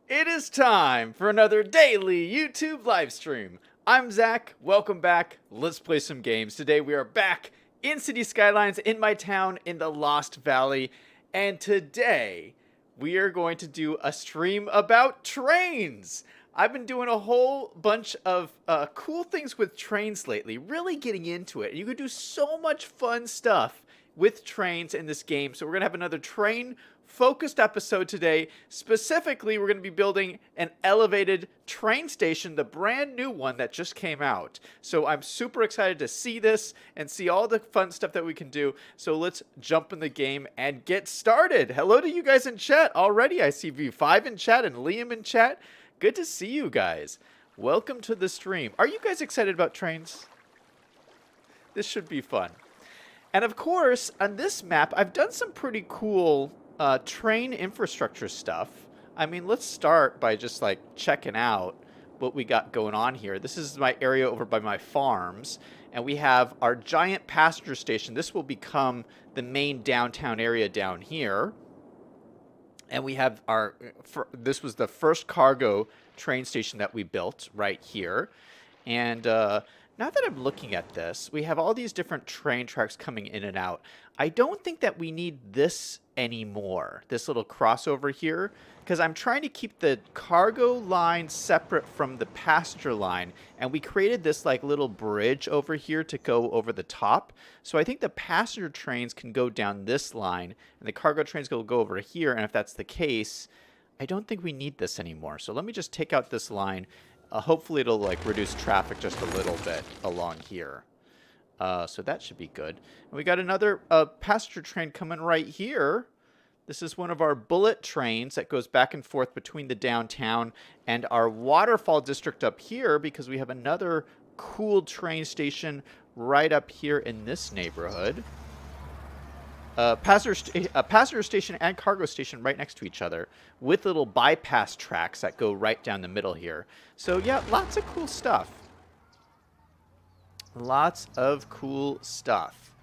It is time for another daily YouTube live stream. I'm Zach. Welcome back. Let's play some games. Today we are back in City Skylines in my town in the Lost Valley. And today we are going to do a stream about trains. I've been doing a whole bunch of cool things with trains lately, really getting into it. You can do so much fun stuff with trains in this game. So we're going to have another train focused episode today. Specifically, we're going to be building an elevated train station, the brand new one that just came out. So I'm super excited to see this and see all the fun stuff that we can do. So let's jump in the game and get started. Hello to you guys in chat already. I see V5 in chat and Liam in chat. Good to see you guys. Welcome to the stream. Are you guys excited about trains? This should be fun. And of course, on this map, I've done some pretty cool train infrastructure stuff. I mean, let's start by just like checking out what we got going on here. This is my area over by my farms, and we have our giant passenger station. This will become the main downtown area down here. And we have this was the first cargo train station that we built right here. And now that I'm looking at this, we have all these different train tracks coming in and out. I don't think that we need this anymore, this little crossover here, because I'm trying to keep the cargo line separate from the passenger line. And we created this like little bridge over here to go over the top. So I think the passenger trains can go down this line and the cargo trains will go over here. And if that's the case, I don't think we need this anymore. So let me just take out this line. Hopefully it'll like reduce traffic just a little bit along here. So that should be good. And we got another passenger train coming right here. This is one of our bullet trains that goes back and forth between the downtown and our waterfall district up here, because we have another cool train station right up here in this neighborhood. Passenger station and cargo station right next to each other with little bypass tracks that go right down the middle here. So yeah, lots of cool stuff. Lots of cool stuff.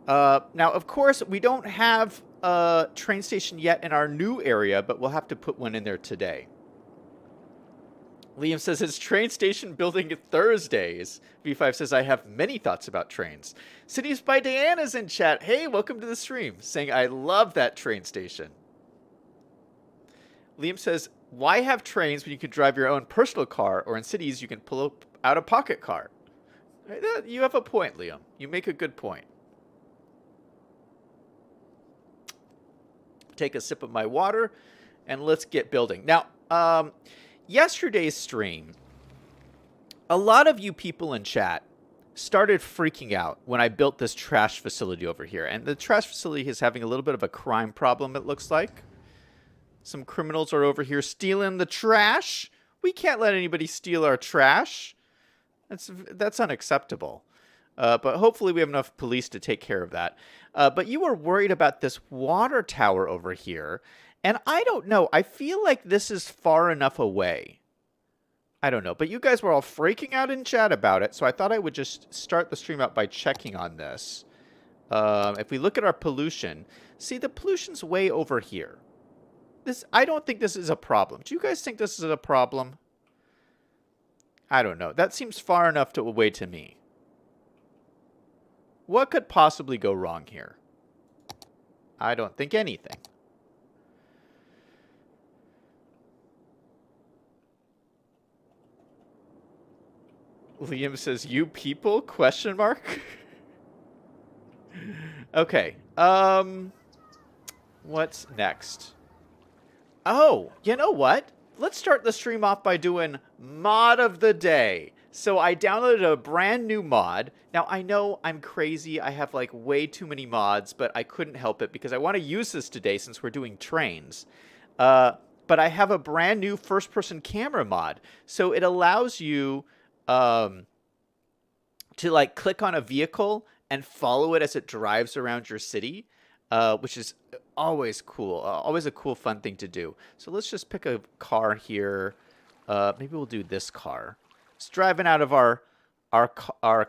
Now, of course, we don't have a train station yet in our new area, but we'll have to put one in there today. Liam says his train station building Thursdays. V5 says, I have many thoughts about trains. Cities by Diana's in chat. Hey, welcome to the stream. Saying, I love that train station. Liam says, why have trains when you can drive your own personal car, or in cities you can pull up out a pocket car? You have a point, Liam. You make a good point. Take a sip of my water, and let's get building. Now, yesterday's stream, a lot of you people in chat started freaking out when I built this trash facility over here. And the trash facility is having a little bit of a crime problem, it looks like. Some criminals are over here stealing the trash. We can't let anybody steal our trash. That's unacceptable. But hopefully we have enough police to take care of that. But you were worried about this water tower over here. And I don't know. I feel like this is far enough away. I don't know. But you guys were all freaking out in chat about it. So I thought I would just start the stream out by checking on this. If we look at our pollution, see, the pollution's way over here. I don't think this is a problem. Do you guys think this is a problem? I don't know. That seems far enough away to me. What could possibly go wrong here? I don't think anything. Liam says, you people? Question mark? Okay. What's next? Oh, you know what? Let's start the stream off by doing mod of the day. So I downloaded a brand new mod. Now, I know I'm crazy. I have like way too many mods, but I couldn't help it because I want to use this today since we're doing trains. But I have a brand new first-person camera mod. So it allows you to like click on a vehicle and follow it as it drives around your city, which is always cool. Always a cool, fun thing to do. So let's just pick a car here. Maybe we'll do this car. It's driving out of our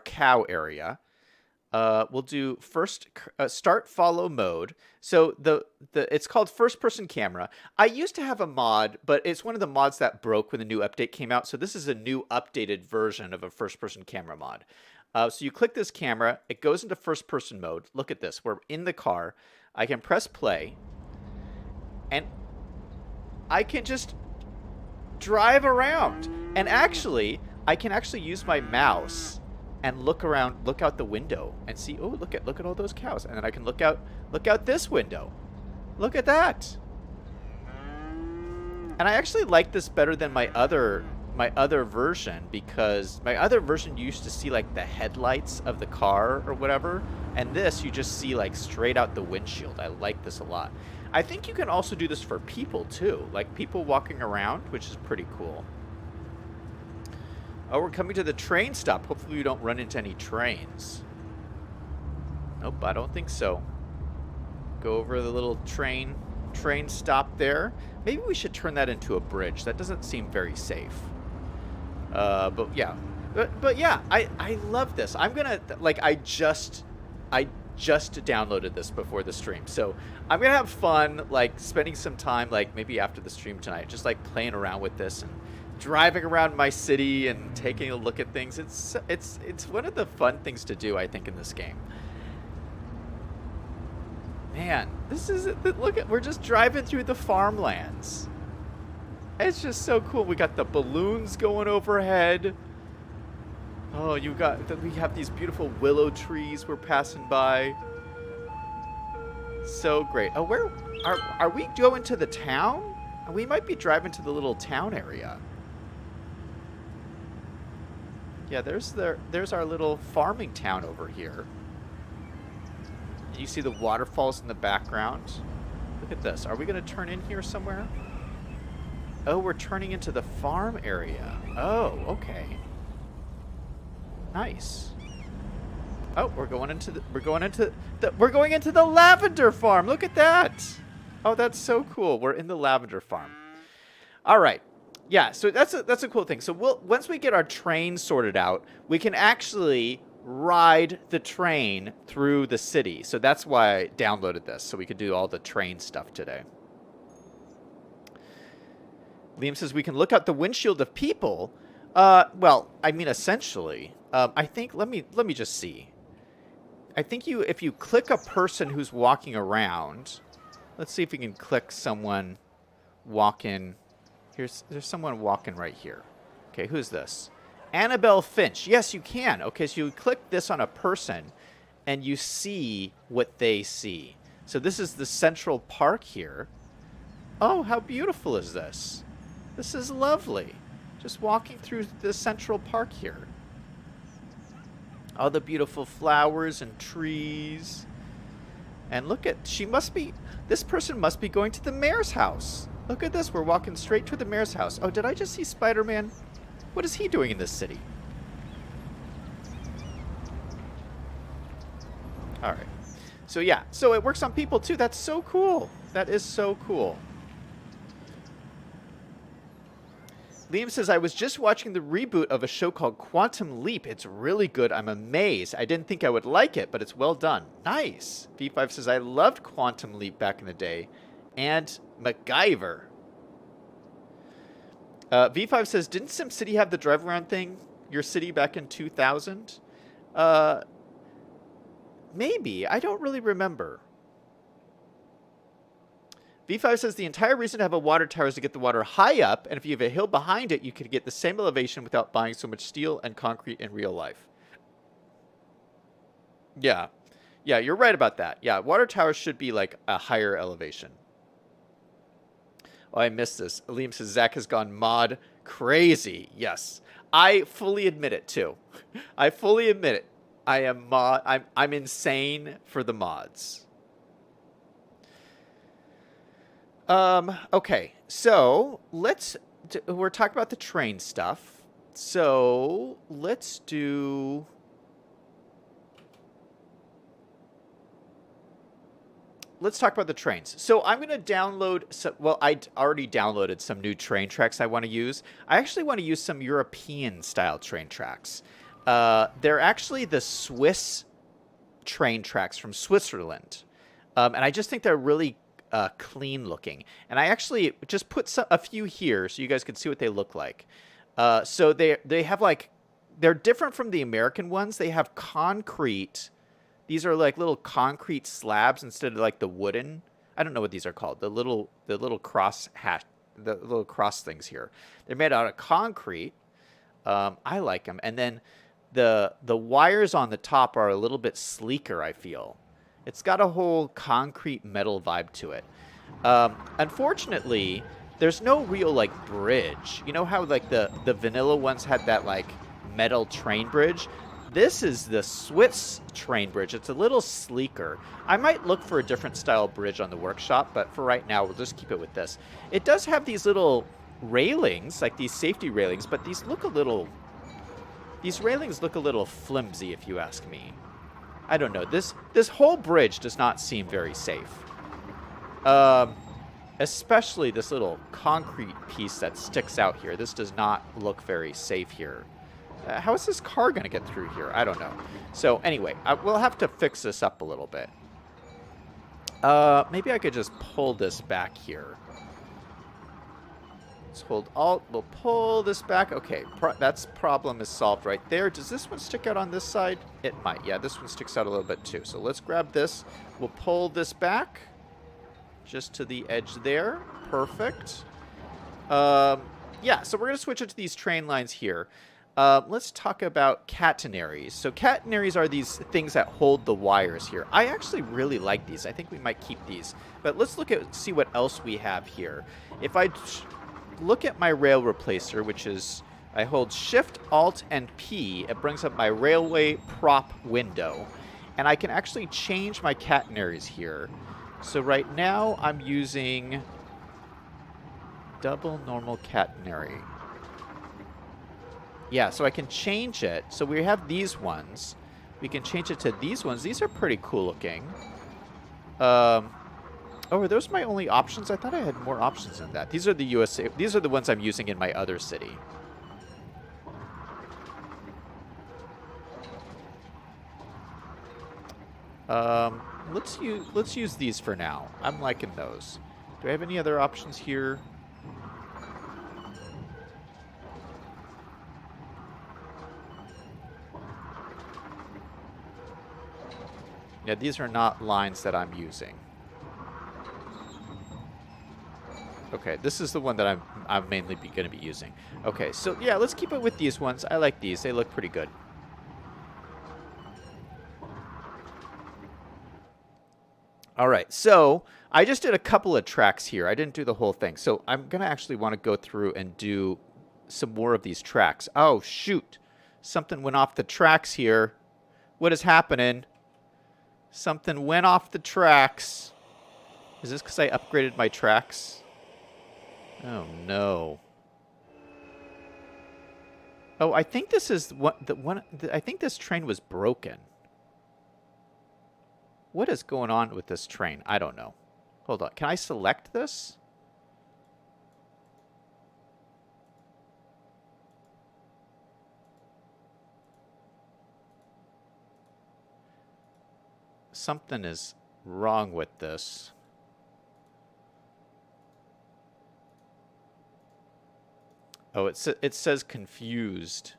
cow area. We'll do first start follow mode. So it's called first person camera. I used to have a mod, but it's one of the mods that broke when the new update came out. So this is a new updated version of a first person camera mod. So you click this camera, it goes into first person mode. Look at this. We're in the car. I can press play, and I can just drive around. And actually, I can actually use my mouse and look around, look out the window and see, oh, look at all those cows. And then I can look out this window. Look at that. And I actually like this better than my other version, because my other version you used to see like the headlights of the car or whatever, and this you just see like straight out the windshield. I like this a lot. I think you can also do this for people too, like people walking around, which is pretty cool. Oh, we're coming to the train stop. Hopefully we don't run into any trains. Nope, I don't think so. Go over the little train stop there. Maybe we should turn that into a bridge. That doesn't seem very safe. But yeah. But yeah, I love this. I'm gonna, like, I just downloaded this before the stream. So I'm gonna have fun, like, spending some time, like, maybe after the stream tonight, just like playing around with this and driving around my city and taking a look at things. It's one of the fun things to do, I think, in this game. Man, this is, look at, we're just driving through the farmlands. It's just so cool. We got the balloons going overhead. Oh, we have these beautiful willow trees we're passing by. So great. Oh, where are we going to the town? We might be driving to the little town area. Yeah, there's our little farming town over here. You see the waterfalls in the background. Look at this. Are we going to turn in here somewhere? Oh, we're turning into the farm area. Oh, okay. Nice. Oh, we're going into the lavender farm. Look at that. Oh, that's so cool. We're in the lavender farm. All right. Yeah, so that's a cool thing. So once we get our train sorted out, we can actually ride the train through the city. So that's why I downloaded this, so we could do all the train stuff today. Liam says we can look out the windshield of people. Well, I mean, essentially, I think, let me just see. I think if you click a person who's walking around, let's see if we can click someone walking. There's someone walking right here. Okay, who's this? Annabelle Finch. Yes, you can. Okay, so you click this on a person, and you see what they see. So this is the Central Park here. Oh, how beautiful is this? This is lovely. Just walking through the Central Park here. All the beautiful flowers and trees. And look at, this person must be going to the mayor's house. Look at this, we're walking straight to the mayor's house. Oh, did I just see Spider-Man? What is he doing in this city? All right. So yeah, so it works on people too. That's so cool. That is so cool. Liam says, I was just watching the reboot of a show called Quantum Leap. It's really good. I'm amazed. I didn't think I would like it, but it's well done. Nice. V5 says, I loved Quantum Leap back in the day. And MacGyver. V5 says, didn't SimCity have the drive around thing? Your city back in 2000? Maybe. I don't really remember. V5 says the entire reason to have a water tower is to get the water high up, and if you have a hill behind it, you could get the same elevation without buying so much steel and concrete in real life. Yeah. Yeah, you're right about that. Yeah, water towers should be like a higher elevation. Oh, I missed this. Liam says Zach has gone mod crazy. Yes. I fully admit it too. I fully admit it. I'm insane for the mods. Okay. So, we're talking about the train stuff. So, let's talk about the trains. So I'm going to download I already downloaded some new train tracks I want to use. I actually want to use some European style train tracks. They're actually the Swiss train tracks from Switzerland. And I just think they're really clean looking. And I actually just put a few here so you guys can see what they look like. So they have like, they're different from the American ones. They have concrete. These are like little concrete slabs instead of like the wooden. I don't know what these are called. The little cross the little cross things here. They're made out of concrete. I like them. And then the wires on the top are a little bit sleeker, I feel. It's got a whole concrete metal vibe to it. Unfortunately, there's no real like bridge. You know how like the vanilla ones had that like metal train bridge? This is the Swiss train bridge. It's a little sleeker. I might look for a different style bridge on the workshop, but for right now, we'll just keep it with this. It does have these little railings, like these safety railings, but these railings look a little flimsy, if you ask me. I don't know. This whole bridge does not seem very safe. Especially this little concrete piece that sticks out here. This does not look very safe here. How is this car going to get through here? I don't know. So anyway, we'll have to fix this up a little bit. Maybe I could just pull this back here. Let's hold Alt. We'll pull this back. Okay, that's problem is solved right there. Does this one stick out on this side? It might. Yeah, this one sticks out a little bit too. So let's grab this. We'll pull this back just to the edge there. Perfect. Yeah, so we're going to switch it to these train lines here. Let's talk about catenaries. So catenaries are these things that hold the wires here. I actually really like these. I think we might keep these. But let's see what else we have here. If I look at my rail replacer, which is I hold Shift, Alt, and P, it brings up my railway prop window. And I can actually change my catenaries here. So right now I'm using double normal catenary. Yeah, so I can change it. So we have these ones. We can change it to these ones. These are pretty cool looking. Oh, are those my only options? I thought I had more options than that. These are the USA. These are the ones I'm using in my other city. Let's use these for now. I'm liking those. Do I have any other options here? Yeah, these are not lines that I'm using. Okay, this is the one that I'm mainly going to be using. Okay, so yeah, let's keep it with these ones. I like these. They look pretty good. All right, so I just did a couple of tracks here. I didn't do the whole thing. So I'm going to actually want to go through and do some more of these tracks. Oh, shoot. Something went off the tracks here. What is happening? Something went off the tracks. Is this because I upgraded my tracks? Oh, no. Oh, I think this is I think this train was broken. What is going on with this train? I don't know. Hold on. Can I select this? Something is wrong with this. Oh, it says confused.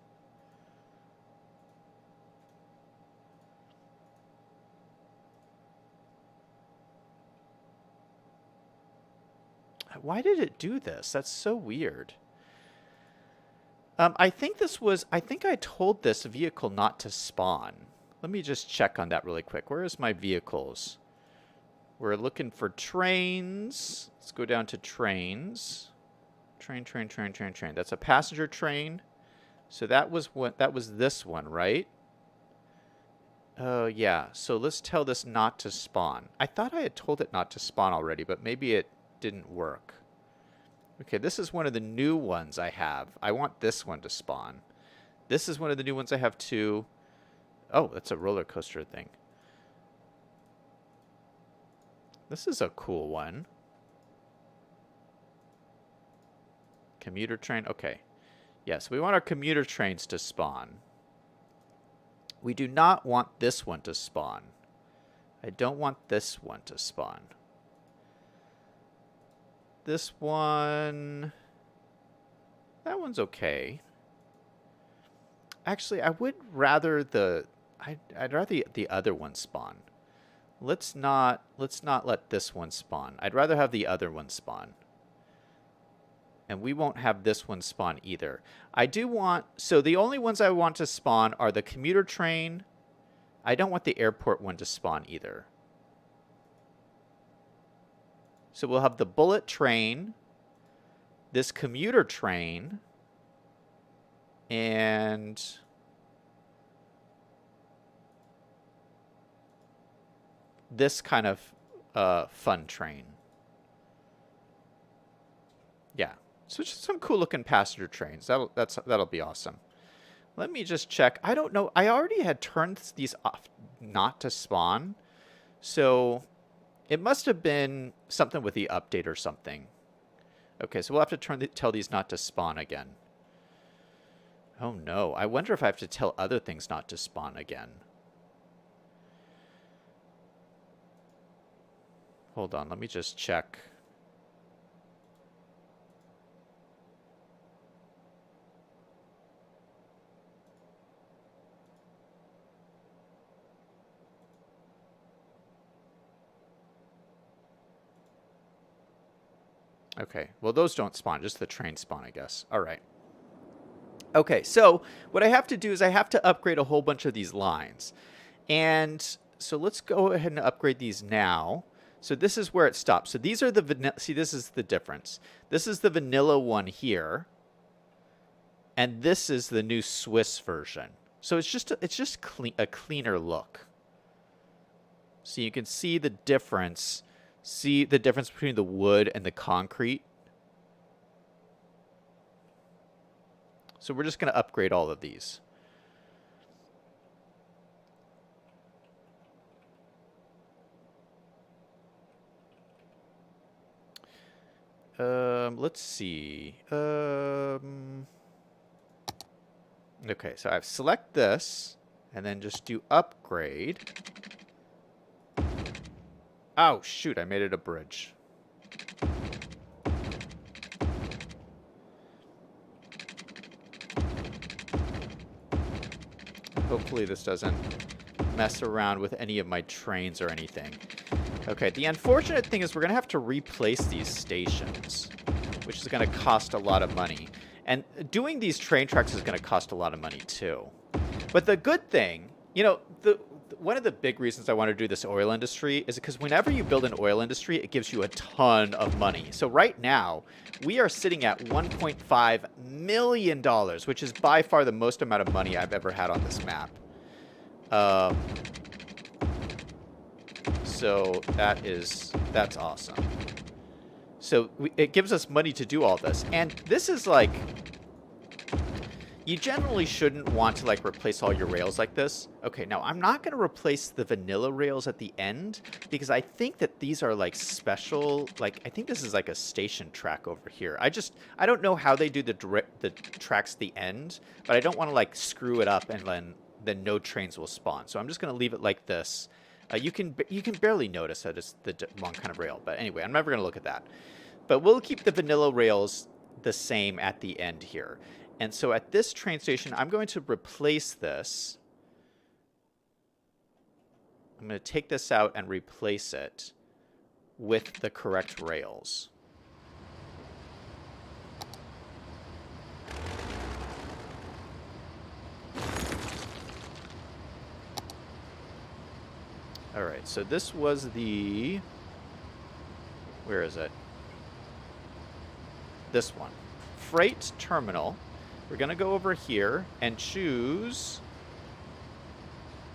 Why did it do this? That's so weird. I think I told this vehicle not to spawn. Let me just check on that really quick. Where is my vehicles? We're looking for trains. Let's go down to trains. Train. That's a passenger train. So that was this one, right? Oh, yeah. So let's tell this not to spawn. I thought I had told it not to spawn already, but maybe it didn't work. Okay, this is one of the new ones I have. I want this one to spawn. This is one of the new ones I have too. Oh, that's a roller coaster thing. This is a cool one. Commuter train. Okay. Yes, we want our commuter trains to spawn. We do not want this one to spawn. I don't want this one to spawn. This one... That one's okay. Actually, I would rather the... I'd rather the other one spawn. Let's not let this one spawn. I'd rather have the other one spawn. And we won't have this one spawn either. I do want... So the only ones I want to spawn are the commuter train. I don't want the airport one to spawn either. So we'll have the bullet train, this commuter train, and... this kind of fun train. Yeah. So just some cool looking passenger trains. That'll be awesome. Let me just check. I don't know. I already had turned these off not to spawn. So it must have been something with the update or something. Okay, so we'll have to tell these not to spawn again. Oh no. I wonder if I have to tell other things not to spawn again. Hold on, let me just check. Okay, well those don't spawn, just the train spawn, I guess. All right. Okay, so what I have to do is I have to upgrade a whole bunch of these lines. And so let's go ahead and upgrade these now. So this is where it stops. So these are the vanilla. See, this is the difference. This is the vanilla one here. And this is the new Swiss version. So it's just a cleaner look. So you can see the difference. See the difference between the wood and the concrete. So we're just going to upgrade all of these. Let's see. Okay, so I've select this and then just do upgrade. Oh, shoot, I made it a bridge. Hopefully this doesn't mess around with any of my trains or anything. Okay, the unfortunate thing is we're going to have to replace these stations, which is going to cost a lot of money. And doing these train tracks is going to cost a lot of money too. But the good thing, you know, one of the big reasons I want to do this oil industry is because whenever you build an oil industry, it gives you a ton of money. So right now, we are sitting at $1.5 million, which is by far the most amount of money I've ever had on this map. So that's awesome. So it gives us money to do all this. And this is like, you generally shouldn't want to like replace all your rails like this. Okay, now I'm not going to replace the vanilla rails at the end because I think that these are like special. Like I think this is like a station track over here. I don't know how they do the tracks at the end, but I don't want to like screw it up and then no trains will spawn. So I'm just going to leave it like this. You can barely notice that it's the wrong kind of rail. But anyway, I'm never going to look at that. But we'll keep the vanilla rails the same at the end here. And so at this train station, I'm going to replace this. I'm going to take this out and replace it with the correct rails. All right, so this was the... Where is it? This one. Freight terminal. We're going to go over here and choose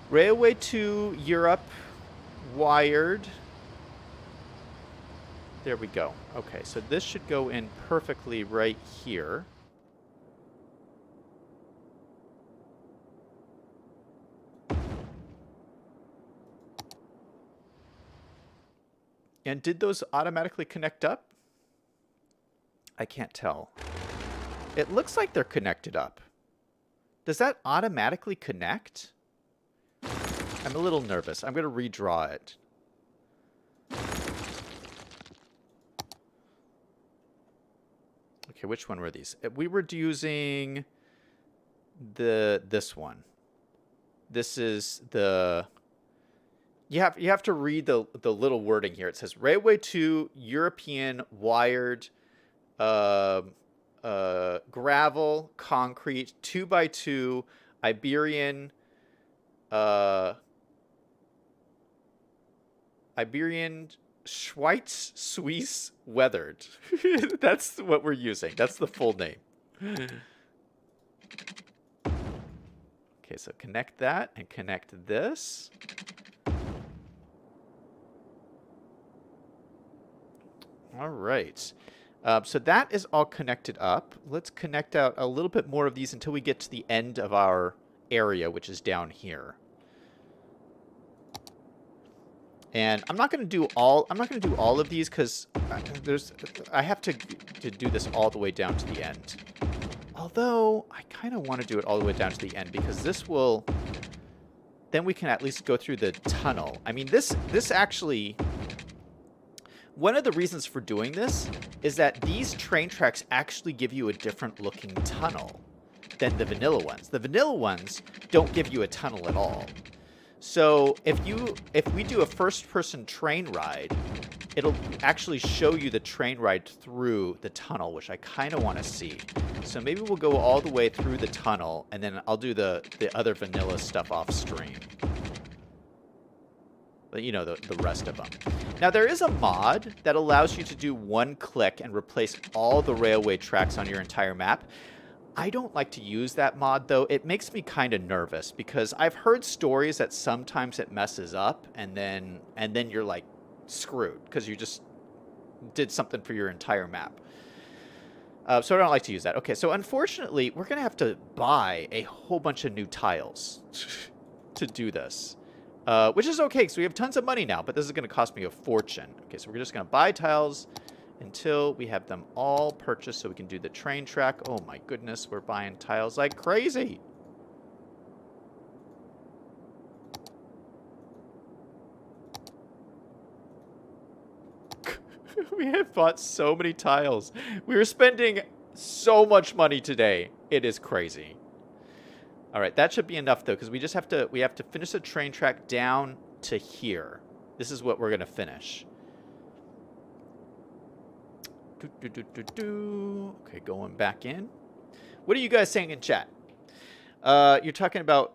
Railway to Europe wired. There we go. Okay, so this should go in perfectly right here. And did those automatically connect up? I can't tell. It looks like they're connected up. Does that automatically connect? I'm a little nervous. I'm going to redraw it. Okay, which one were these? We were using this one. This is the... You have to read the little wording here. It says Railway 2 European wired gravel concrete 2x2 Iberian Schweiz Suisse weathered. That's what we're using. That's the full name. Okay, so connect that and connect this. All right. So that is all connected up. Let's connect out a little bit more of these until we get to the end of our area, which is down here. And I'm not going to do all of these because I have to do this all the way down to the end. Although I kind of want to do it all the way down to the end because this will, then we can at least go through the tunnel. I mean, this actually, one of the reasons for doing this is that these train tracks actually give you a different looking tunnel than the vanilla ones. The vanilla ones don't give you a tunnel at all. So if we do a first-person train ride, it'll actually show you the train ride through the tunnel, which I kind of want to see. So maybe we'll go all the way through the tunnel, and then I'll do the other vanilla stuff off stream. But, you know, the rest of them. Now, there is a mod that allows you to do one click and replace all the railway tracks on your entire map. I don't like to use that mod, though. It makes me kind of nervous because I've heard stories that sometimes it messes up and then you're like screwed because you just did something for your entire map. So I don't like to use that. Okay, so unfortunately, we're going to have to buy a whole bunch of new tiles to do this, which is okay because we have tons of money now, but this is going to cost me a fortune. Okay, so we're just going to buy tiles until we have them all purchased so we can do the train track. Oh my goodness, we're buying tiles like crazy. We have bought so many tiles. We are spending so much money today. It is crazy. All right, that should be enough though, because we have to finish the train track down to here. This is what we're gonna finish. Okay, going back in. What are you guys saying in chat? You're talking about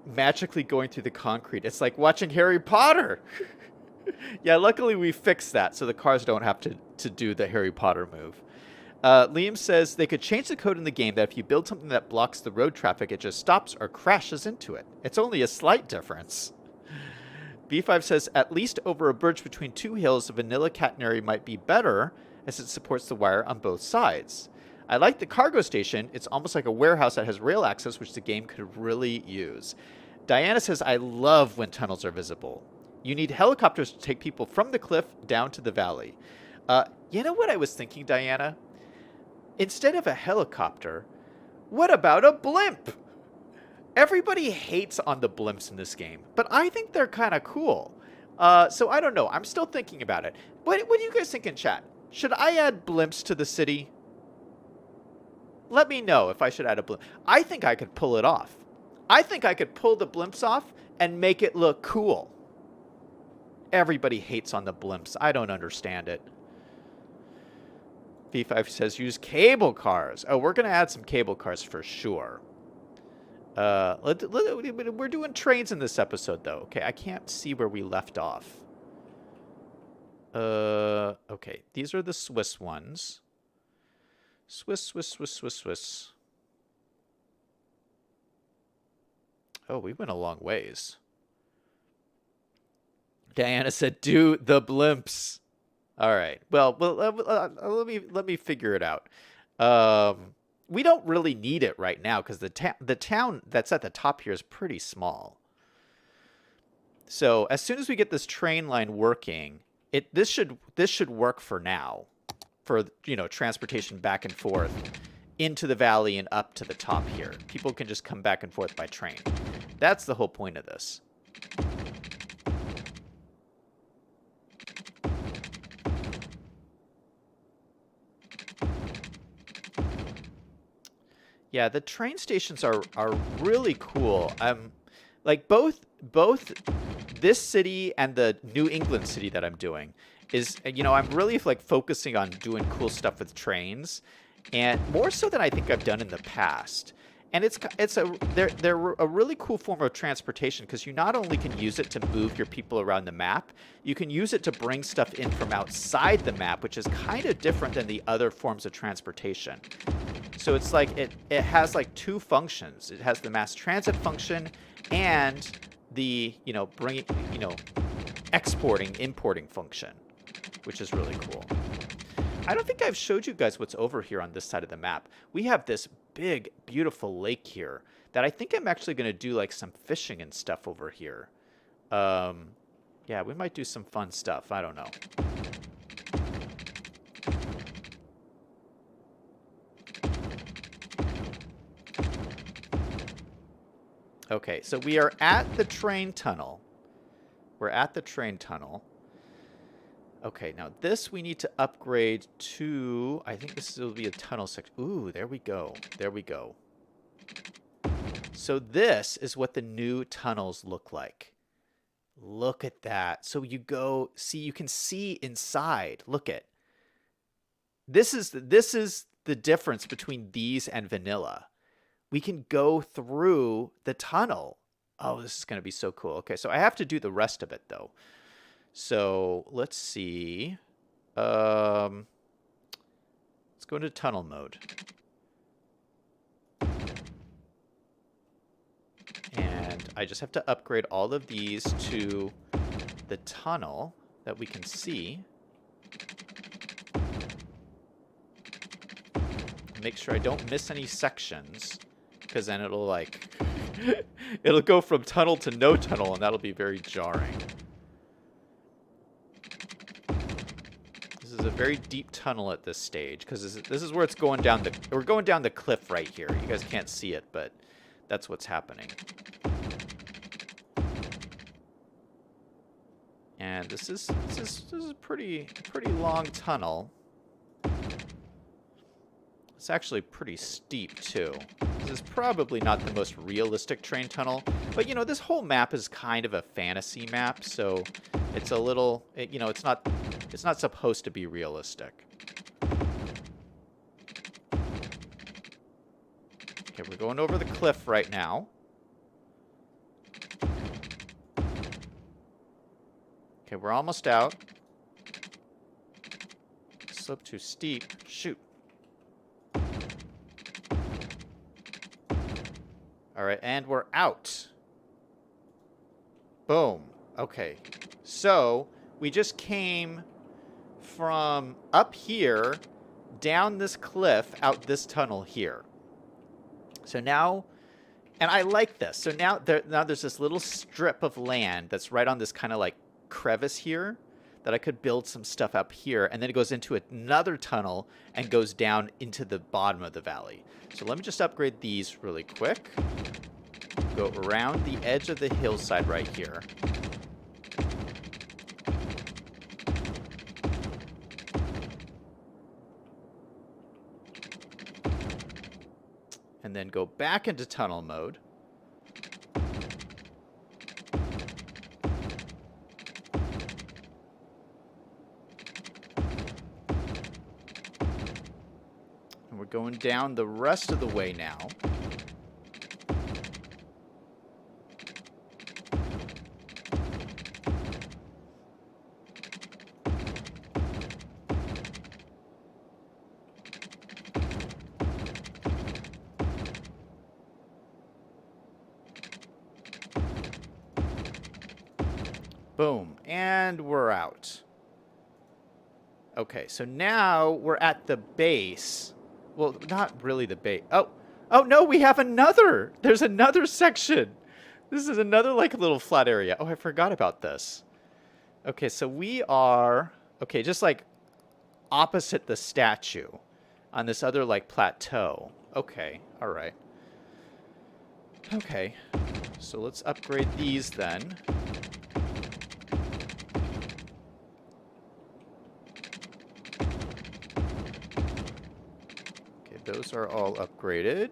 magically going through the concrete. It's like watching Harry Potter. Yeah, luckily we fixed that so the cars don't have to do the Harry Potter move. Liam says they could change the code in the game that if you build something that blocks the road traffic, it just stops or crashes into it. It's only a slight difference. B5 says at least over a bridge between two hills, the vanilla catenary might be better as it supports the wire on both sides. I like the cargo station. It's almost like a warehouse that has rail access, which the game could really use. Diana says, I love when tunnels are visible. You need helicopters to take people from the cliff down to the valley. You know what I was thinking, Diana? Instead of a helicopter, what about a blimp? Everybody hates on the blimps in this game, but I think they're kind of cool. So I don't know. I'm still thinking about it. What do you guys think in chat? Should I add blimps to the city? Let me know if I should add a blimp. I think I could pull it off. I think I could pull the blimps off and make it look cool. Everybody hates on the blimps. I don't understand it. V5 says use cable cars. Oh, we're going to add some cable cars for sure. We're doing trains in this episode, though. Okay, I can't see where we left off. Okay, these are the Swiss ones. Swiss. Oh, we went a long ways. Diana said, "Do the blimps." All right. Well, let me figure it out. We don't really need it right now because the town that's at the top here is pretty small. So as soon as we get this train line working, this should work for now, for transportation back and forth into the valley and up to the top here. People can just come back and forth by train. That's the whole point of this. Yeah, the train stations are really cool. Like both this city and the New England city that I'm doing is, I'm really like focusing on doing cool stuff with trains, and more so than I think I've done in the past. And they're a really cool form of transportation because you not only can use it to move your people around the map, you can use it to bring stuff in from outside the map, which is kind of different than the other forms of transportation. So it's like it has like two functions. It has the mass transit function and the, bringing, exporting, importing function, which is really cool. I don't think I've showed you guys what's over here on this side of the map. We have this big, beautiful lake here that I think I'm actually going to do like some fishing and stuff over here. Yeah, we might do some fun stuff. I don't know. Okay, so we are at the train tunnel. We're at the train tunnel. Okay, now this we need to upgrade to... I think this will be a tunnel section. Ooh, there we go. There we go. So this is what the new tunnels look like. Look at that. So you go... See, you can see inside. Look at... This is the difference between these and vanilla. We can go through the tunnel. Oh, this is going to be so cool. Okay, so I have to do the rest of it, though. So let's see. Let's go into tunnel mode. And I just have to upgrade all of these to the tunnel that we can see. Make sure I don't miss any sections, because then it'll like it'll go from tunnel to no tunnel, and that'll be very jarring. This is a very deep tunnel at this stage, because this is where it's going down the... We're going down the cliff right here. You guys can't see it, but that's what's happening. And this is a pretty long tunnel. It's actually pretty steep, too. This is probably not the most realistic train tunnel. But, this whole map is kind of a fantasy map, so it's a little... it's not supposed to be realistic. Okay, we're going over the cliff right now. Okay, we're almost out. Slope too steep. Shoot. All right, and we're out. Boom. Okay. So, we just came from up here, down this cliff, out this tunnel here. So now, and I like this. So now there's this little strip of land that's right on this kind of like crevice here that I could build some stuff up here, and then it goes into another tunnel and goes down into the bottom of the valley. So let me just upgrade these really quick. Go around the edge of the hillside right here. And then go back into tunnel mode. And we're going down the rest of the way now. Boom. And we're out. Okay, so now we're at the base. Well, not really the base. Oh no, we have another. There's another section. This is another like little flat area. Oh, I forgot about this. Okay, so we are, okay, just like opposite the statue on this other like plateau. Okay, all right. Okay, so let's upgrade these then. Those are all upgraded.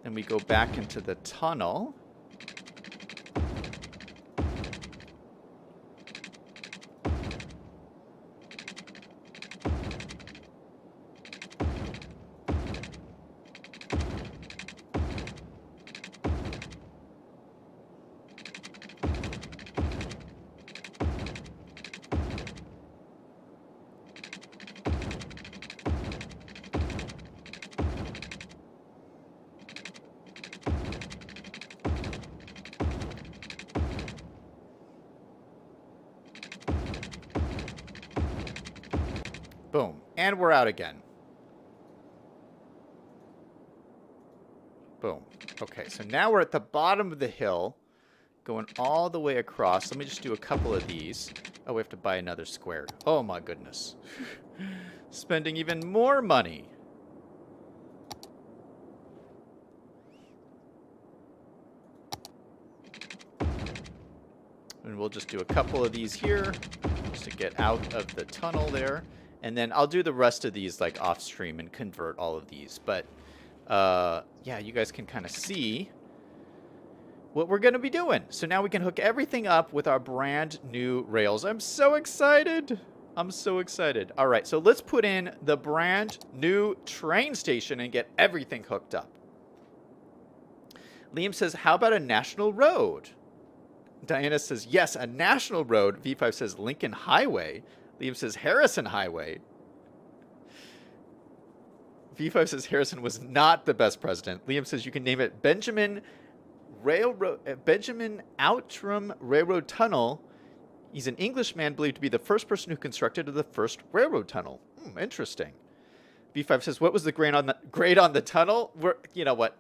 Then we go back into the tunnel. Boom. And we're out again. Boom. Okay, so now we're at the bottom of the hill, going all the way across. Let me just do a couple of these. Oh, we have to buy another square. Oh my goodness. Spending even more money. And we'll just do a couple of these here just to get out of the tunnel there. And then I'll do the rest of these like off stream and convert all of these. But yeah, you guys can kind of see what we're going to be doing. So now we can hook everything up with our brand new rails. I'm so excited. I'm so excited. All right, so let's put in the brand new train station and get everything hooked up. Liam says, how about a national road? Diana says, yes, a national road. V5 says Lincoln Highway. Liam says Harrison Highway. V5 says Harrison was not the best president. Liam says you can name it Benjamin Outram Railroad Tunnel. He's an Englishman believed to be the first person who constructed the first railroad tunnel. Interesting. V5 says, what was the grade on the tunnel? You know what?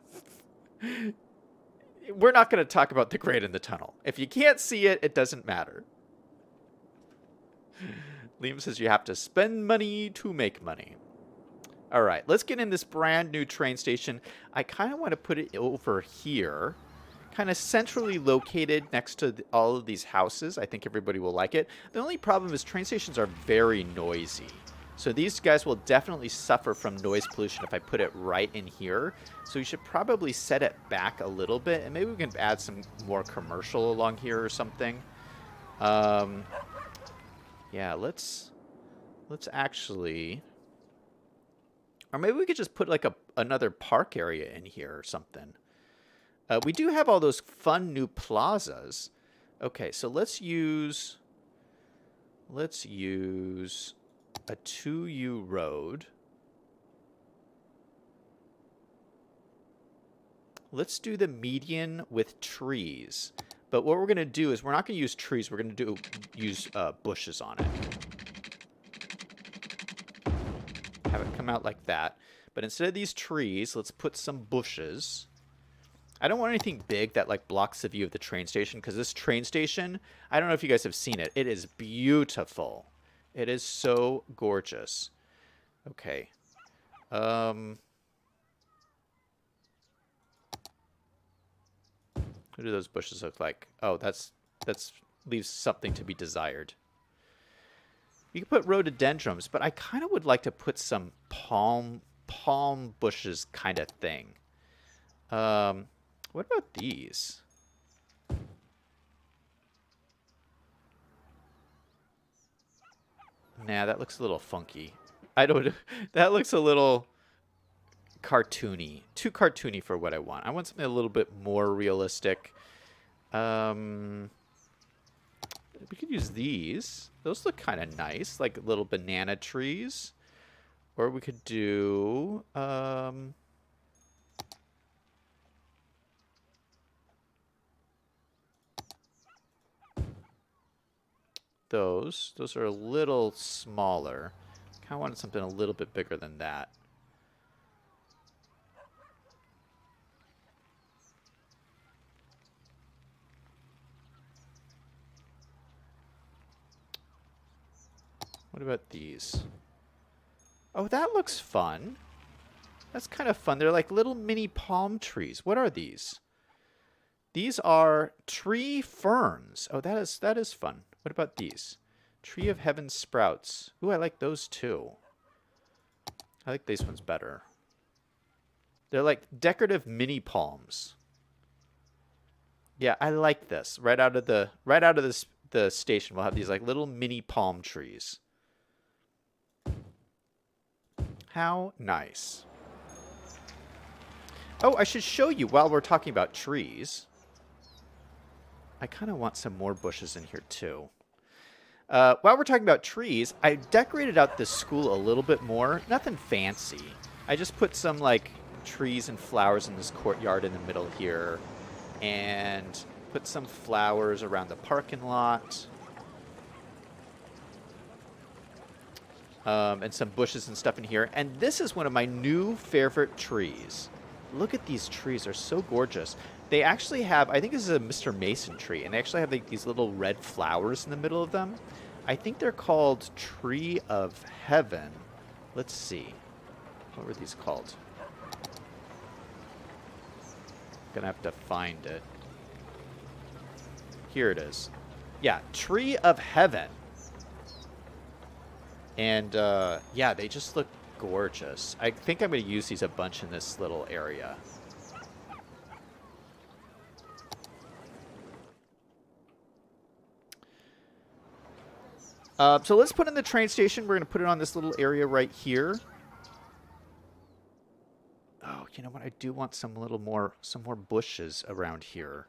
We're not going to talk about the grade in the tunnel. If you can't see it, it doesn't matter. Liam says you have to spend money to make money. All right, let's get in this brand new train station. I kind of want to put it over here, kind of centrally located next to all of these houses. I think everybody will like it. The only problem is train stations are very noisy. So these guys will definitely suffer from noise pollution if I put it right in here. So you should probably set it back a little bit, and maybe we can add some more commercial along here or something. Yeah, let's actually, or maybe we could just put like another park area in here or something. We do have all those fun new plazas. Okay, so let's use a 2U road. Let's do the median with trees. But what we're going to do is we're not going to use trees. We're going to use bushes on it. Have it come out like that. But instead of these trees, let's put some bushes. I don't want anything big that like blocks the view of the train station, because this train station, I don't know if you guys have seen it. It is beautiful. It is so gorgeous. Okay. What do those bushes look like? Oh, that's leaves something to be desired. You can put rhododendrons, but I kind of would like to put some palm bushes kind of thing. What about these? Nah, that looks a little funky. That looks a little cartoony. Too cartoony for what I want. I want something a little bit more realistic. We could use these. Those look kind of nice, like little banana trees. Or we could do those. Those are a little smaller. Kind of wanted something a little bit bigger than that. What about these? Oh, that looks fun. That's kind of fun. They're like little mini palm trees. What are these? These are tree ferns. Oh, that is fun. What about these? Tree of Heaven sprouts. Ooh, I like those too. I like these ones better. They're like decorative mini palms. Yeah, I like this. Right out of the station, we'll have these like little mini palm trees. How nice. Oh, I should show you while we're talking about trees. I kind of want some more bushes in here too. While we're talking about trees, I decorated out this school a little bit more. Nothing fancy. I just put some like trees and flowers in this courtyard in the middle here, and put some flowers around the parking lot, and some bushes and stuff in here. And this is one of my new favorite trees. Look at these trees. They're so gorgeous. They actually have, I think this is a Mr. Mason tree, and they actually have like these little red flowers in the middle of them. I think they're called Tree of Heaven. Let's see. What were these called? Gonna have to find it. Here it is. Yeah, Tree of Heaven. And yeah, they just look gorgeous. I think I'm going to use these a bunch in this little area. So let's put in the train station. We're going to put it on this little area right here. Oh, you know what? I do want some more bushes around here.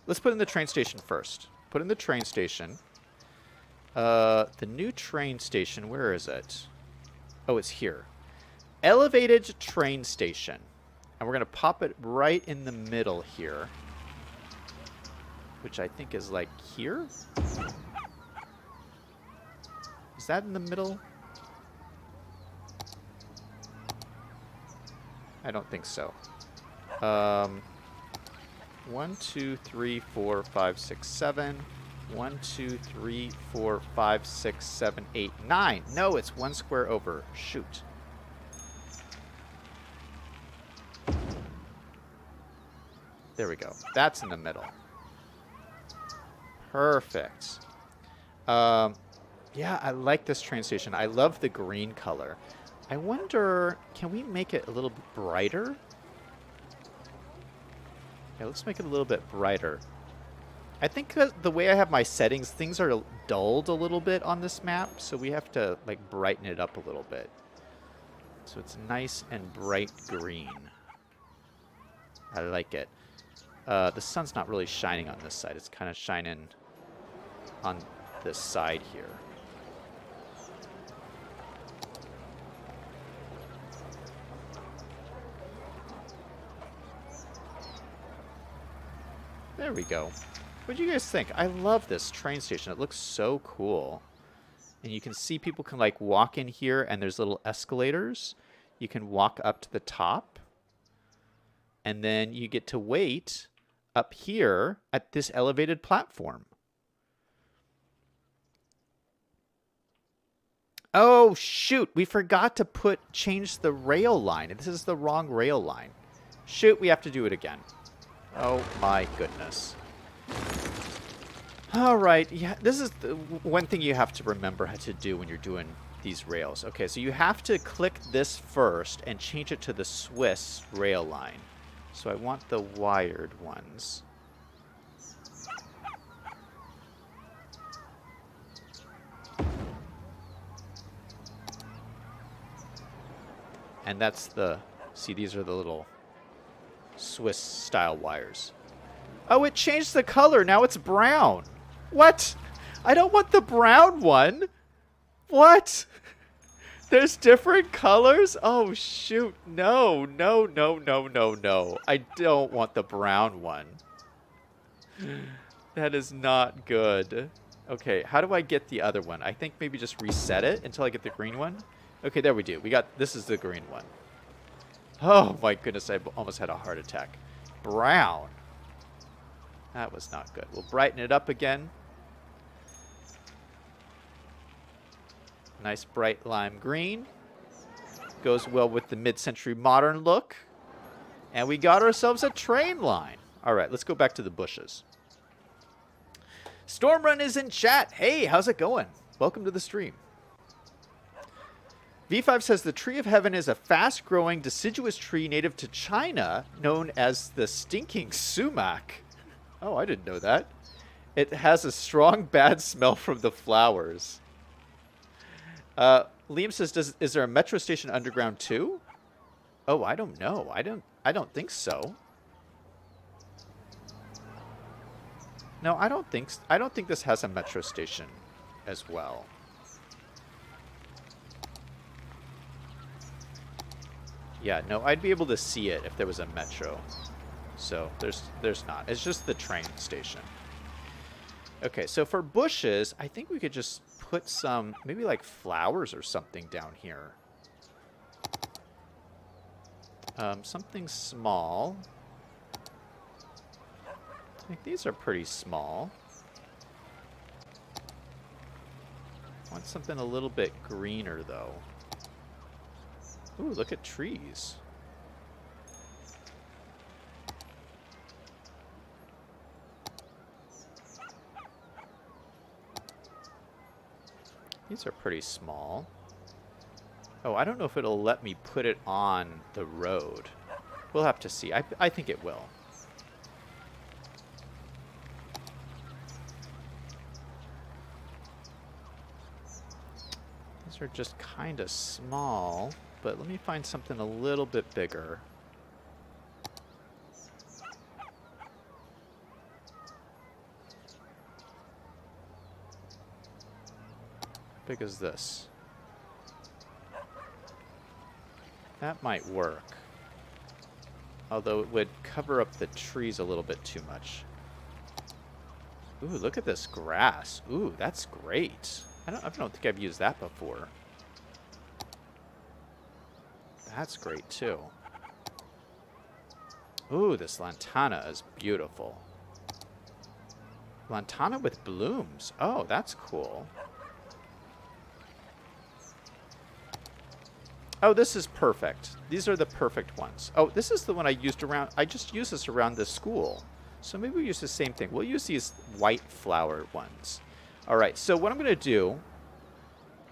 Let's put in the train station first. Put in the train station. The new train station, where is it? Oh, it's here. Elevated train station. And we're going to pop it right in the middle here. Which I think is like here? Is that in the middle? I don't think so. 1, 2, 3, 4, 5, 6, 7. 1, 2, 3, 4, 5, 6, 7, 8, 9. No, it's one square over. Shoot. There we go. That's in the middle. Perfect. Yeah, I like this train station. I love the green color. I wonder, can we make it a little bit brighter? Yeah, let's make it a little bit brighter. I think the way I have my settings, things are dulled a little bit on this map, so we have to like brighten it up a little bit. So it's nice and bright green. I like it. The sun's not really shining on this side. It's kind of shining on this side here. There we go. What do you guys think? I love this train station. It looks so cool. And you can see people can like walk in here, and there's little escalators. You can walk up to the top. And then you get to wait up here at this elevated platform. Oh, shoot. We forgot to change the rail line. This is the wrong rail line. Shoot, we have to do it again. Oh my goodness. All right. Yeah, this is the one thing you have to remember how to do when you're doing these rails. Okay, so you have to click this first and change it to the Swiss rail line. So I want the wired ones. And that's the, see, these are the little Swiss style wires. Oh, it changed the color. Now it's brown. What? I don't want the brown one. What? There's different colors? Oh, shoot. No, no, no, no, no, no. I don't want the brown one. That is not good. Okay, how do I get the other one? I think maybe just reset it until I get the green one. Okay, there we do. This is the green one. Oh my goodness, I almost had a heart attack. Brown. That was not good. We'll brighten it up again. Nice bright lime green. Goes well with the mid-century modern look. And we got ourselves a train line. All right, let's go back to the bushes. Stormrun is in chat. Hey, how's it going? Welcome to the stream. V5 says the Tree of Heaven is a fast-growing deciduous tree native to China known as the stinking sumac. Oh, I didn't know that. It has a strong bad smell from the flowers. Liam says, is there a metro station underground too? Oh, I don't know. I don't think so. No, I don't think this has a metro station as well. Yeah, no, I'd be able to see it if there was a metro. So there's not. It's just the train station. Okay, so for bushes, I think we could just put some, maybe like flowers or something down here. Something small. I think these are pretty small. I want something a little bit greener, though. Ooh, look at trees. These are pretty small. Oh, I don't know if it'll let me put it on the road. We'll have to see. I think it will. These are just kind of small, but let me find something a little bit bigger. How big is this? That might work. Although it would cover up the trees a little bit too much. Ooh, look at this grass. Ooh, that's great. I don't think I've used that before. That's great too. Ooh, this lantana is beautiful. Lantana with blooms. Oh, that's cool. Oh, this is perfect. These are the perfect ones. Oh, this is the one I used around. I just used this around the school. So maybe we use the same thing. We'll use these white flowered ones. All right, so what I'm going to do,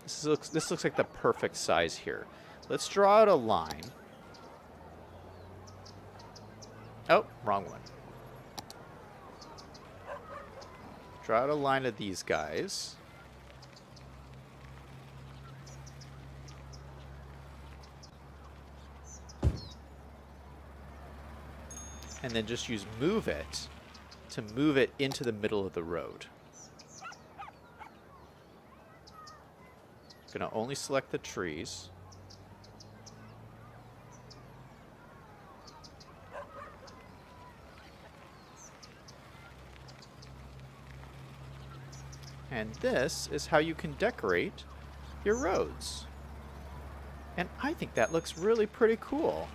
this looks like the perfect size here. Let's draw out a line. Oh, wrong one. Draw out a line of these guys. And then just use move it to move it into the middle of the road. Gonna only select the trees. And this is how you can decorate your roads. And I think that looks really pretty cool.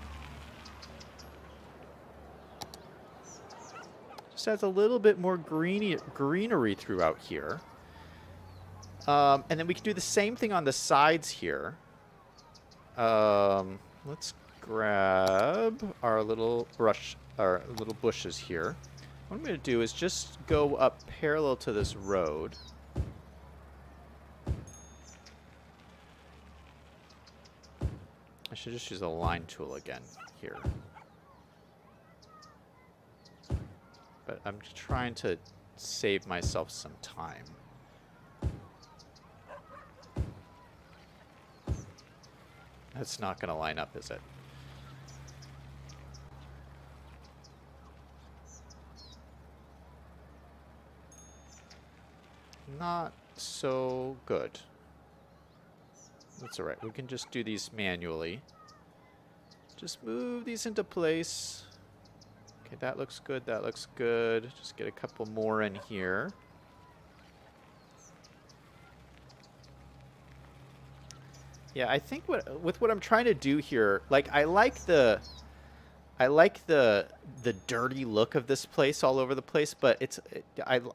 Just adds a little bit more greenery throughout here. And then we can do the same thing on the sides here. Let's grab our little bushes here. What I'm going to do is just go up parallel to this road. I should just use a line tool again here. But I'm trying to save myself some time. That's not going to line up, is it? Not so good. That's all right. We can just do these manually. Just move these into place. Okay, that looks good. That looks good. Just get a couple more in here. Yeah, I think with what I'm trying to do here, like I like the dirty look of this place all over the place, but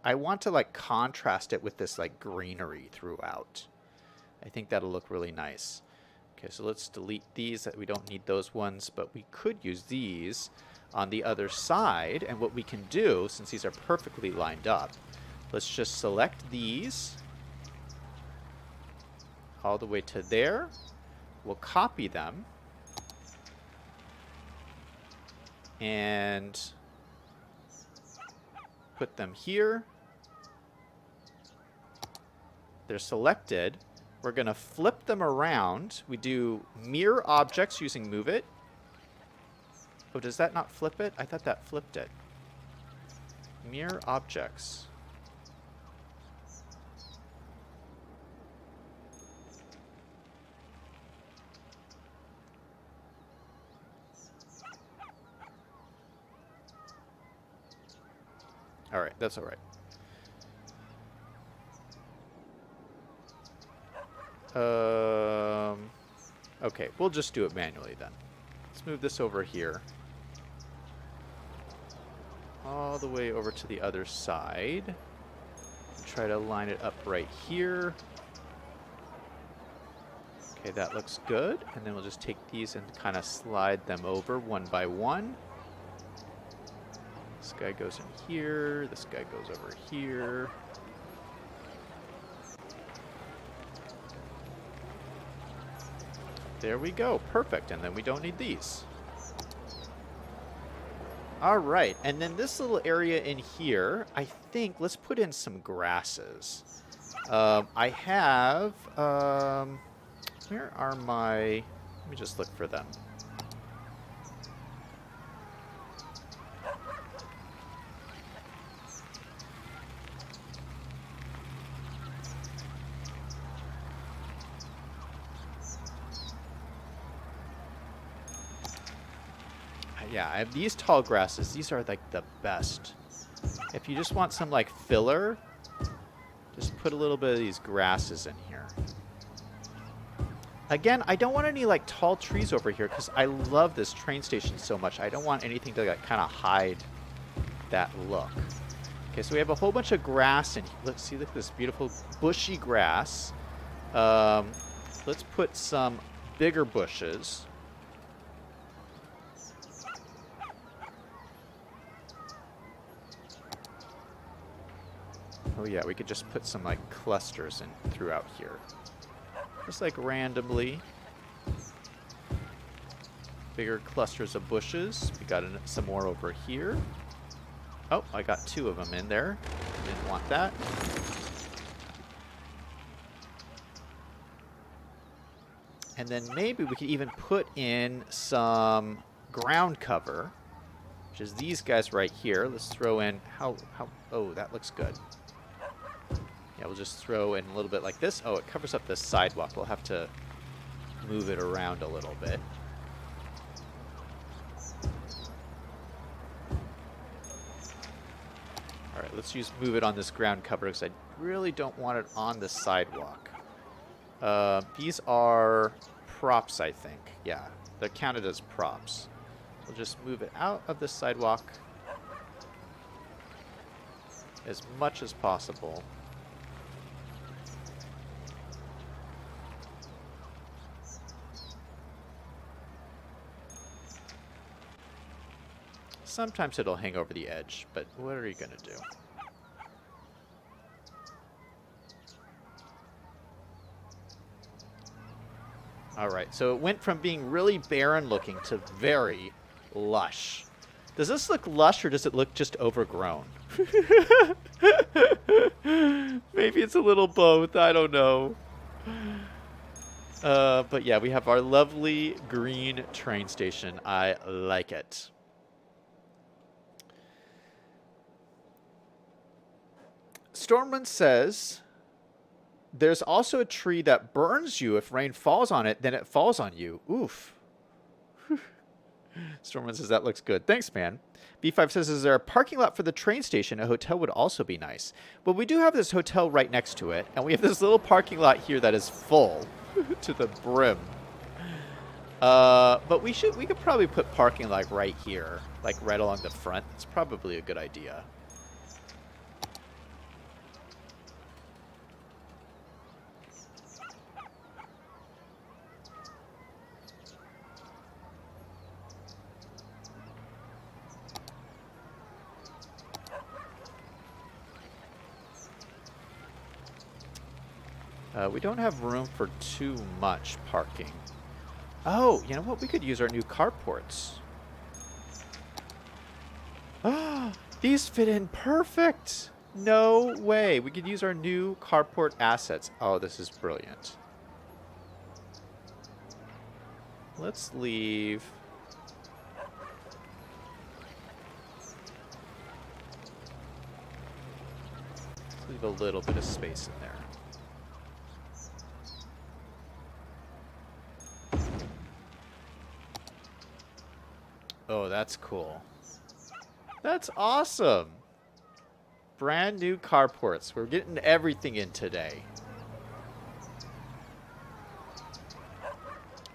I want to like contrast it with this like greenery throughout. I think that'll look really nice. Okay, so let's delete these. We don't need those ones, but we could use these on the other side. And what we can do, since these are perfectly lined up, Let's just select these all the way to there. We'll copy them. And put them here. They're selected. We're going to flip them around. We do mirror objects using move it. Oh, does that not flip it? I thought that flipped it. Mirror objects. All right, that's all right. Okay, we'll just do it manually then. Let's move this over here. All the way over to the other side. Try to line it up right here. Okay, that looks good. And then we'll just take these and kind of slide them over one by one. This guy goes in here. This guy goes over here. There we go. Perfect. And then we don't need these. All right. And then this little area in here, I think, let's put in some grasses. I have, where are my, let me just look for them. Yeah, I have these tall grasses. These are like the best. If you just want some like filler, just put a little bit of these grasses in here. Again, I don't want any like tall trees over here because I love this train station so much. I don't want anything to like kind of hide that look. Okay, so we have a whole bunch of grass and let's see, look at this beautiful bushy grass. Let's put some bigger bushes. Oh yeah, we could just put some like clusters in throughout here. Just like randomly. Bigger clusters of bushes. We got some more over here. Oh, I got 2 of them in there. Didn't want that. And then maybe we could even put in some ground cover, which is these guys right here. Let's throw in, oh, that looks good. Yeah, we'll just throw in a little bit like this. Oh, it covers up this sidewalk. We'll have to move it around a little bit. All right, let's move it on this ground cover because I really don't want it on the sidewalk. These are props, I think. Yeah, they're counted as props. We'll just move it out of the sidewalk as much as possible. Sometimes it'll hang over the edge, but what are you going to do? All right, so it went from being really barren looking to very lush. Does this look lush or does it look just overgrown? Maybe it's a little both, I don't know. But yeah, we have our lovely green train station. I like it. Stormwind says, there's also a tree that burns you. If rain falls on it, then it falls on you. Oof. Stormwind says, that looks good. Thanks, man. B5 says, is there a parking lot for the train station? A hotel would also be nice. Well, we do have this hotel right next to it, and we have this little parking lot here that is full to the brim. But we could probably put parking like right here, like right along the front. It's probably a good idea. We don't have room for too much parking. Oh, you know what? We could use our new carports. Ah, these fit in perfect. No way. We could use our new carport assets. Oh, this is brilliant. Let's leave. Let's leave a little bit of space in there. Oh, that's cool. That's awesome. Brand new carports. We're getting everything in today.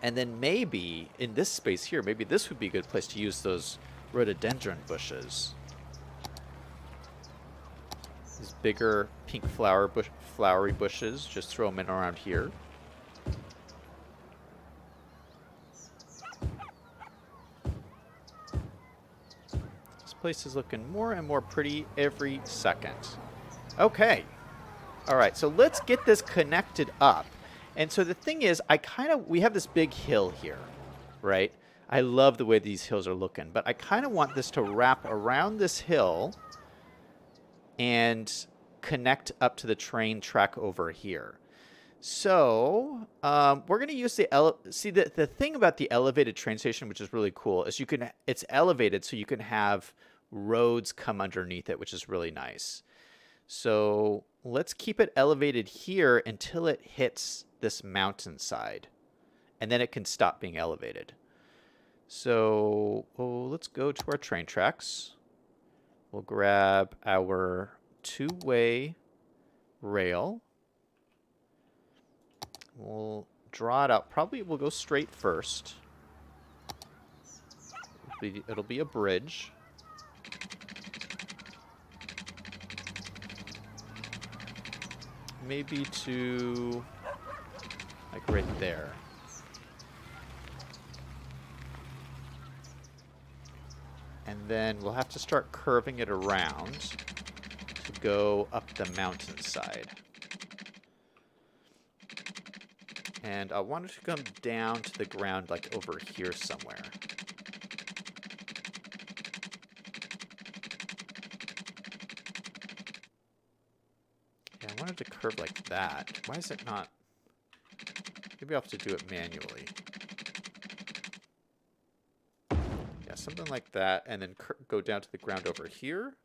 And then maybe in this space here, maybe this would be a good place to use those rhododendron bushes. These bigger pink flowery bushes, just throw them in around here. This place is looking more and more pretty every second. Okay. All right, so let's get this connected up. And so the thing is, we have this big hill here, right? I love the way these hills are looking, but I kind of want this to wrap around this hill and connect up to the train track over here. So we're going to use the thing about the elevated train station, which is really cool, is it's elevated so you can have roads come underneath it, which is really nice. So let's keep it elevated here until it hits this mountainside, and then it can stop being elevated. So let's go to our train tracks. We'll grab our two-way rail. We'll draw it out. Probably we'll go straight first. It'll be a bridge. Maybe to like right there. And then we'll have to start curving it around to go up the mountainside. And I want it to come down to the ground like over here somewhere. Yeah, I wanted to curve like that. Why is it not? Maybe I'll have to do it manually. Yeah, something like that, and then go down to the ground over here.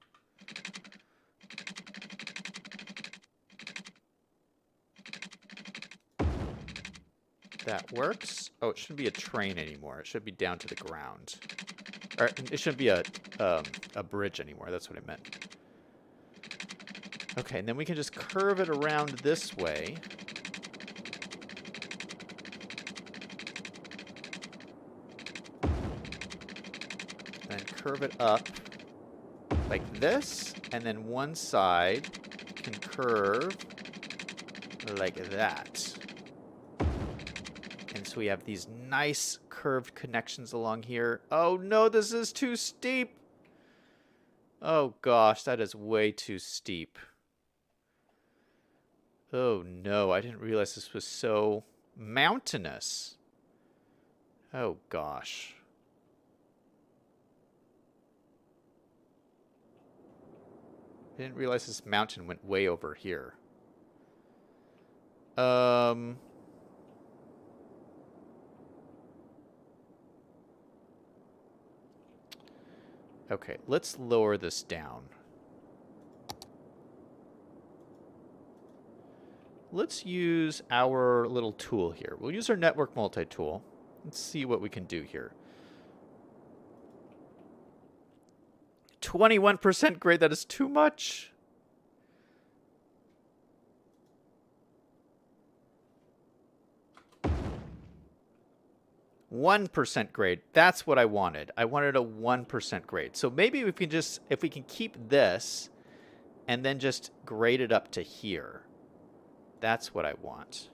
That works. Oh, it shouldn't be a train anymore. It should be down to the ground. Or it shouldn't be a bridge anymore. That's what I meant. Okay, and then we can just curve it around this way. And curve it up like this. And then one side can curve like that. And so we have these nice curved connections along here. Oh no, this is too steep. Oh gosh, that is way too steep. Oh no, I didn't realize this was so mountainous. Oh gosh. I didn't realize this mountain went way over here. Okay, let's lower this down. Let's use our little tool here. We'll use our network multi-tool. Let's see what we can do here. 21% grade, that is too much. %1 grade. That's what I wanted. I wanted a 1% grade. So maybe we can just, if we can keep this and then just grade it up to here. That's what I want.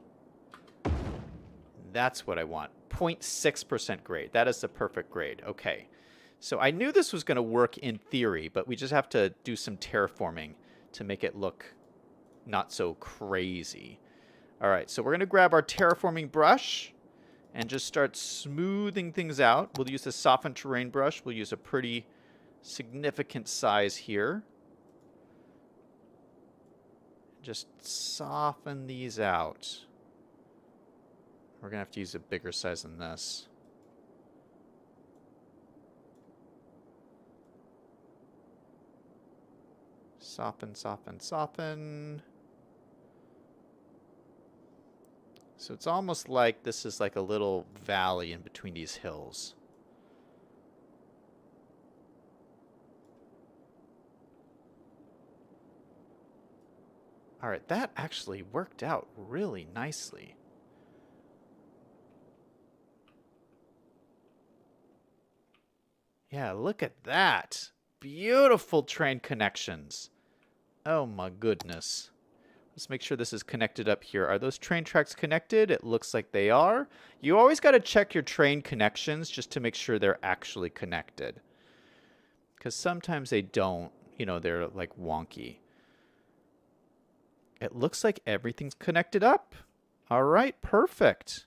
That's what I want. 0.6% grade. That is the perfect grade. Okay. So I knew this was going to work in theory, but we just have to do some terraforming to make it look not so crazy. All right, so we're going to grab our terraforming brush and just start smoothing things out. We'll use the soften terrain brush. We'll use a pretty significant size here. Just soften these out. We're going to have to use a bigger size than this. Soften, soften, soften. So it's almost like this is like a little valley in between these hills. All right, that actually worked out really nicely. Yeah, look at that. Beautiful train connections. Oh my goodness. Let's make sure this is connected up here. Are those train tracks connected? It looks like they are. You always got to check your train connections just to make sure they're actually connected. Because sometimes they don't. You know, they're like wonky. It looks like everything's connected up. All right, perfect.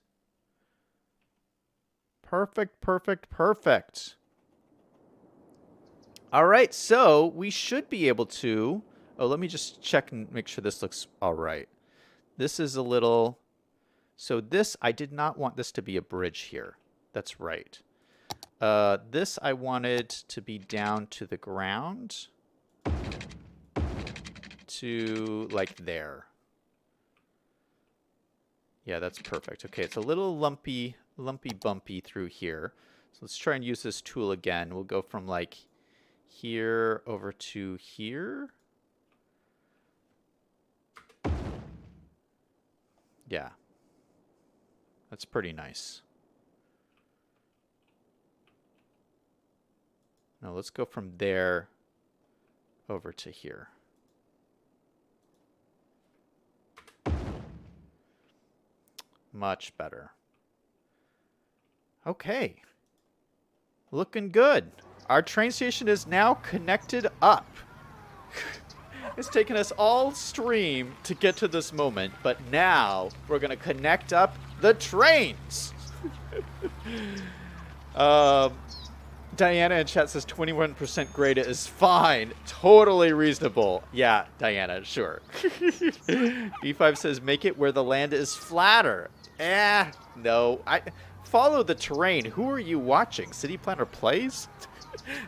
Perfect, perfect, perfect. All right, so we should be able to... Oh, let me just check and make sure this looks all right. This is a little... So this, I did not want this to be a bridge here. That's right. This I wanted to be down to the ground. To, like, there. Yeah, that's perfect. Okay, it's a little lumpy bumpy through here. So let's try and use this tool again. We'll go from, like, here over to here. Yeah. That's pretty nice. Now let's go from there over to here. Much better. Okay. Looking good. Our train station is now connected up. It's taken us all stream to get to this moment, but now we're going to connect up the trains. Diana in chat says 21% grade is fine. Totally reasonable. Yeah, Diana, sure. B5 says make it where the land is flatter. No. Follow the terrain. Who are you watching? City Planner Plays?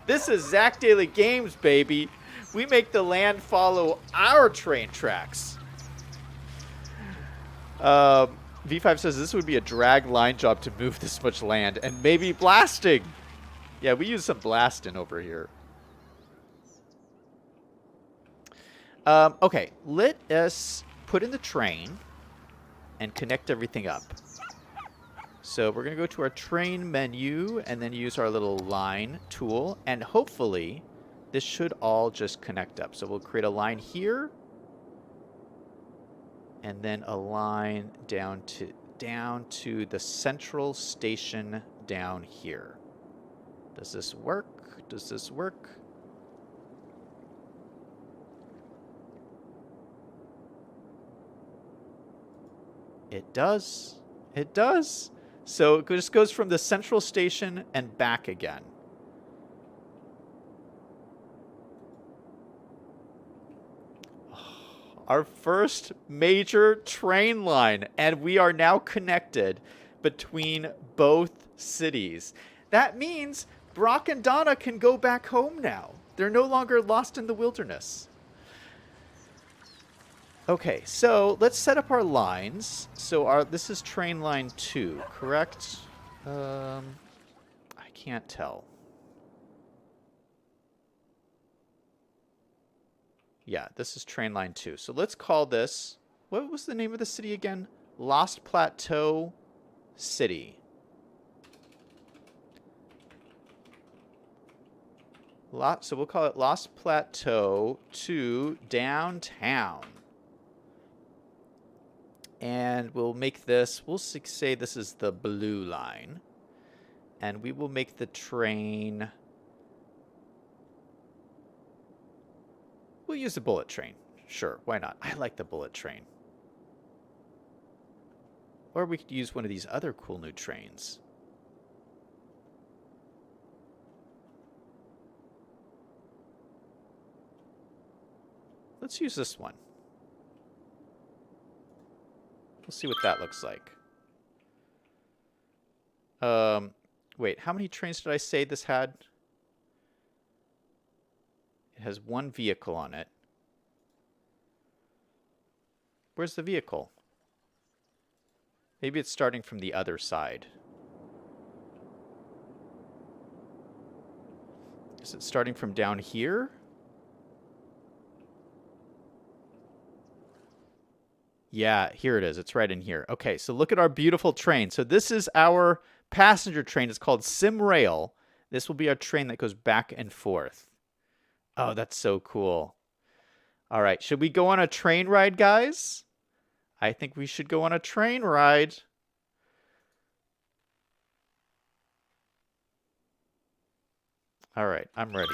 This is Zach Daily Games, baby. We make the land follow our train tracks. V5 says this would be a drag line job to move this much land, and maybe blasting. Yeah, we use some blasting over here. Okay, let us put in the train and connect everything up. So we're going to go to our train menu and then use our little line tool, and hopefully this should all just connect up. So we'll create a line here and then a line down to the central station down here. Does this work? Does this work? It does. It does. So it just goes from the central station and back again. Our first major train line, and we are now connected between both cities. That means Brock and Donna can go back home now. They're no longer lost in the wilderness. Okay, so let's set up our lines. So this is train line 2, correct? I can't tell. Yeah, this is train line 2. So let's call this, what was the name of the city again? Lost Plateau City. So we'll call it Lost Plateau to downtown. And we'll make this, we'll say this is the blue line. And we will make the train, we'll use the bullet train. Sure, why not? I like the bullet train. Or we could use one of these other cool new trains. Let's use this one. We'll see what that looks like. Wait, how many trains did I say this had? It has one vehicle on it. Where's the vehicle? Maybe it's starting from the other side. Is it starting from down here? Yeah, here it is. It's right in here. Okay, so look at our beautiful train. So this is our passenger train. It's called Sim Rail. This will be our train that goes back and forth. Oh, that's so cool. All right, should we go on a train ride, guys? I think we should go on a train ride. All right, I'm ready.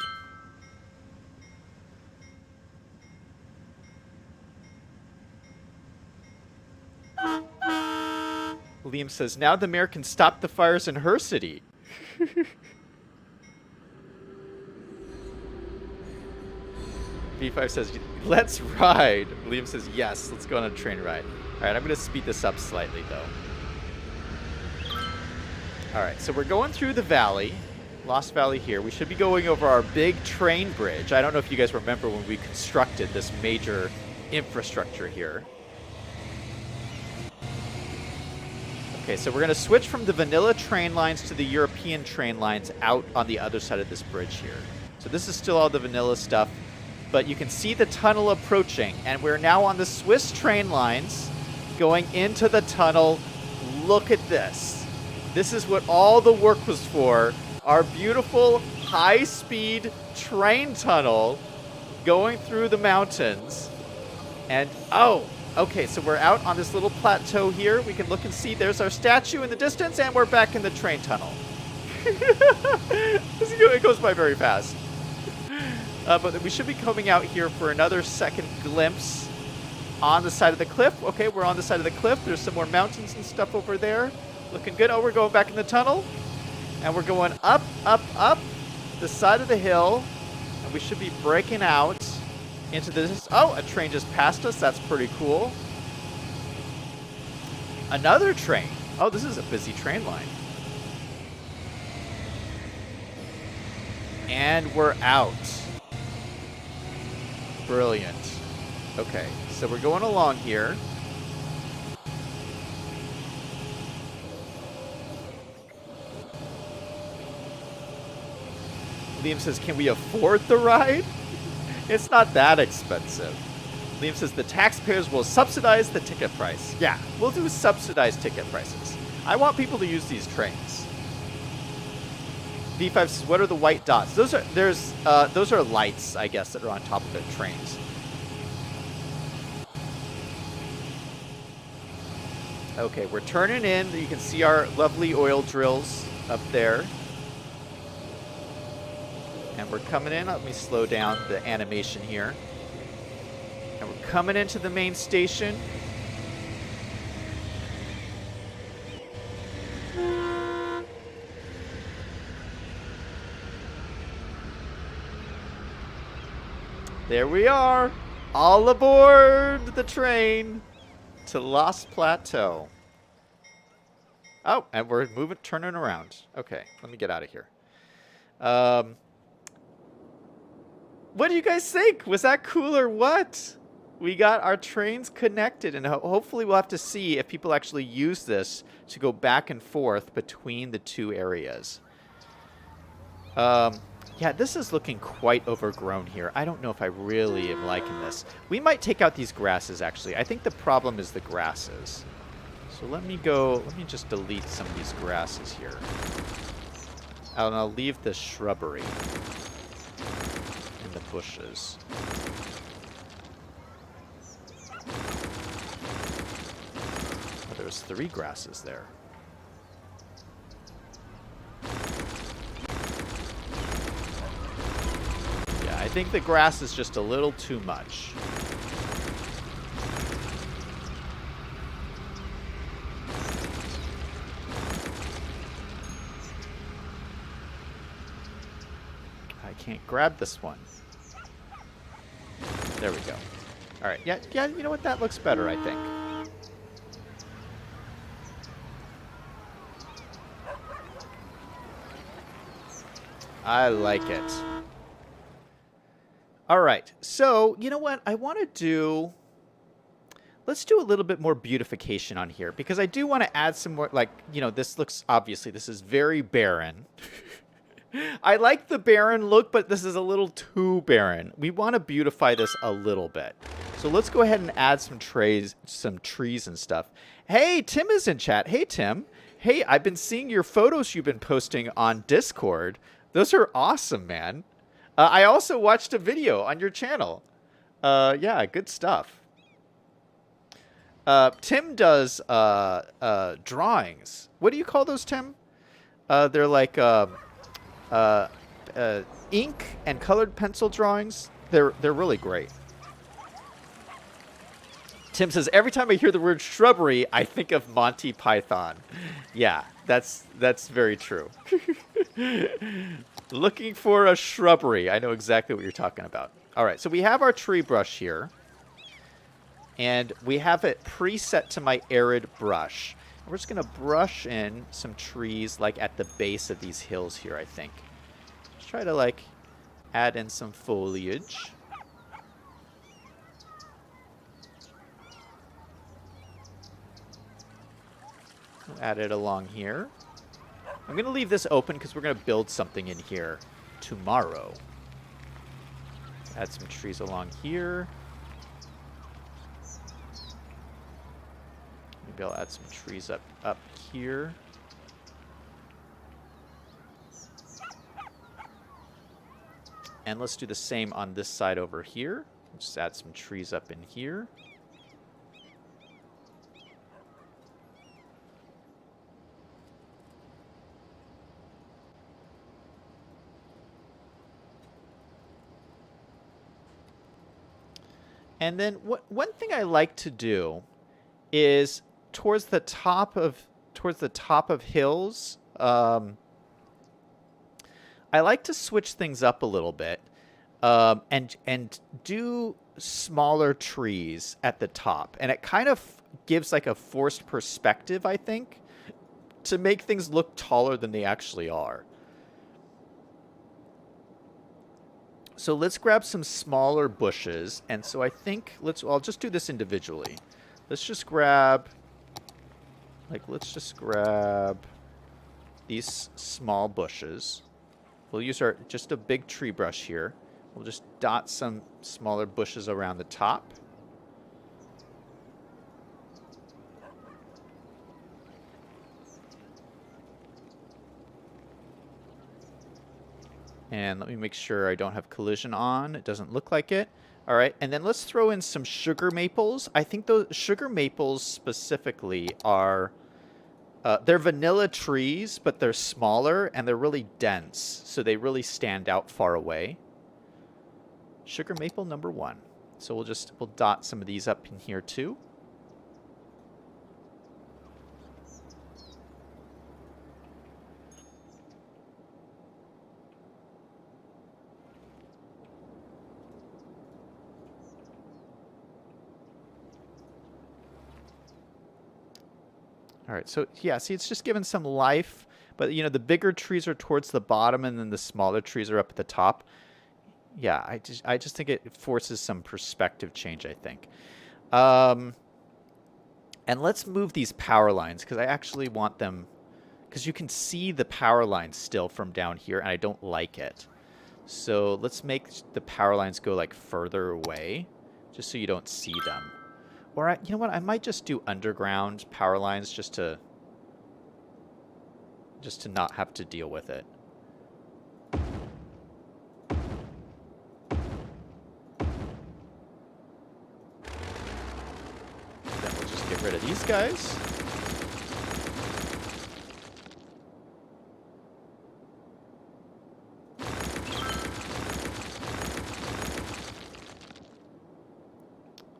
Liam says, now the mayor can stop the fires in her city. V5 says, let's ride. Liam says, yes, let's go on a train ride. All right, I'm going to speed this up slightly, though. All right, so we're going through the valley, Lost Valley here. We should be going over our big train bridge. I don't know if you guys remember when we constructed this major infrastructure here. Okay, so we're going to switch from the vanilla train lines to the European train lines out on the other side of this bridge here. So this is still all the vanilla stuff, but you can see the tunnel approaching, and we're now on the Swiss train lines going into the tunnel. Look at this. This is what all the work was for. Our beautiful high-speed train tunnel going through the mountains. And, oh, okay, so we're out on this little plateau here. We can look and see there's our statue in the distance, and we're back in the train tunnel. It goes by very fast. But we should be coming out here for another second glimpse on the side of the cliff. Okay, we're on the side of the cliff. There's some more mountains and stuff over there. Looking good. Oh, we're going back in the tunnel. And we're going up, up, up the side of the hill. And we should be breaking out into this. Oh, a train just passed us. That's pretty cool. Another train. Oh, this is a busy train line. And we're out. Brilliant. Okay, so we're going along here. Liam says, can we afford the ride? It's not that expensive. Liam says, the taxpayers will subsidize the ticket price. Yeah, we'll do subsidized ticket prices. I want people to use these trains. V5 says, what are the white dots? Those are lights, I guess, that are on top of the trains. Okay, we're turning in. You can see our lovely oil drills up there. And we're coming in. Let me slow down the animation here. And we're coming into the main station. There we are. All aboard the train to Lost Plateau. Oh, and we're turning around. Okay, let me get out of here. What do you guys think? Was that cool or what? We got our trains connected, and hopefully we'll have to see if people actually use this to go back and forth between the two areas. Yeah, this is looking quite overgrown here. I don't know if I really am liking this. We might take out these grasses, actually. I think the problem is the grasses. So let me just delete some of these grasses here. And I'll leave the shrubbery and the bushes. Oh, there's 3 grasses there. I think the grass is just a little too much. I can't grab this one. There we go. All right. Yeah, you know what? That looks better, I think. I like it. All right. So, you know what? I want to do... Let's do a little bit more beautification on here, because I do want to add some more, like, you know, this looks, obviously, this is very barren. I like the barren look, but this is a little too barren. We want to beautify this a little bit. So let's go ahead and add some trees and stuff. Hey, Tim is in chat. Hey, Tim. Hey, I've been seeing your photos you've been posting on Discord. Those are awesome, man. I also watched a video on your channel. Yeah, good stuff. Tim does drawings. What do you call those, Tim? They're like ink and colored pencil drawings. They're really great. Tim says, every time I hear the word shrubbery, I think of Monty Python. Yeah, that's very true. Looking for a shrubbery. I know exactly what you're talking about. All right, so we have our tree brush here. And we have it preset to my arid brush. We're just going to brush in some trees like at the base of these hills here, I think. Just try to like add in some foliage. We'll add it along here. I'm going to leave this open because we're going to build something in here tomorrow. Add some trees along here. Maybe I'll add some trees up here. And let's do the same on this side over here. Just add some trees up in here. And then one thing I like to do is towards the top of hills, I like to switch things up a little bit, and do smaller trees at the top, and it kind of gives like a forced perspective, I think, to make things look taller than they actually are. So let's grab some smaller bushes, and so I think I'll just do this individually. Let's just grab these small bushes. We'll use just a big tree brush here. We'll just dot some smaller bushes around the top. And let me make sure I don't have collision on. It doesn't look like it. All right, and then let's throw in some sugar maples. I think those sugar maples specifically are, they're vanilla trees, but they're smaller and they're really dense, so they really stand out far away. Sugar maple number 1. So we'll dot some of these up in here too. All right, so yeah, see, it's just given some life, but you know, the bigger trees are towards the bottom and then the smaller trees are up at the top. Yeah, I just think it forces some perspective change, I think. And let's move these power lines, because I actually want them, because you can see the power lines still from down here, and I don't like it. So let's make the power lines go like further away, just so you don't see them. Or, you know what, I might just do underground power lines just to not have to deal with it. Then we'll just get rid of these guys.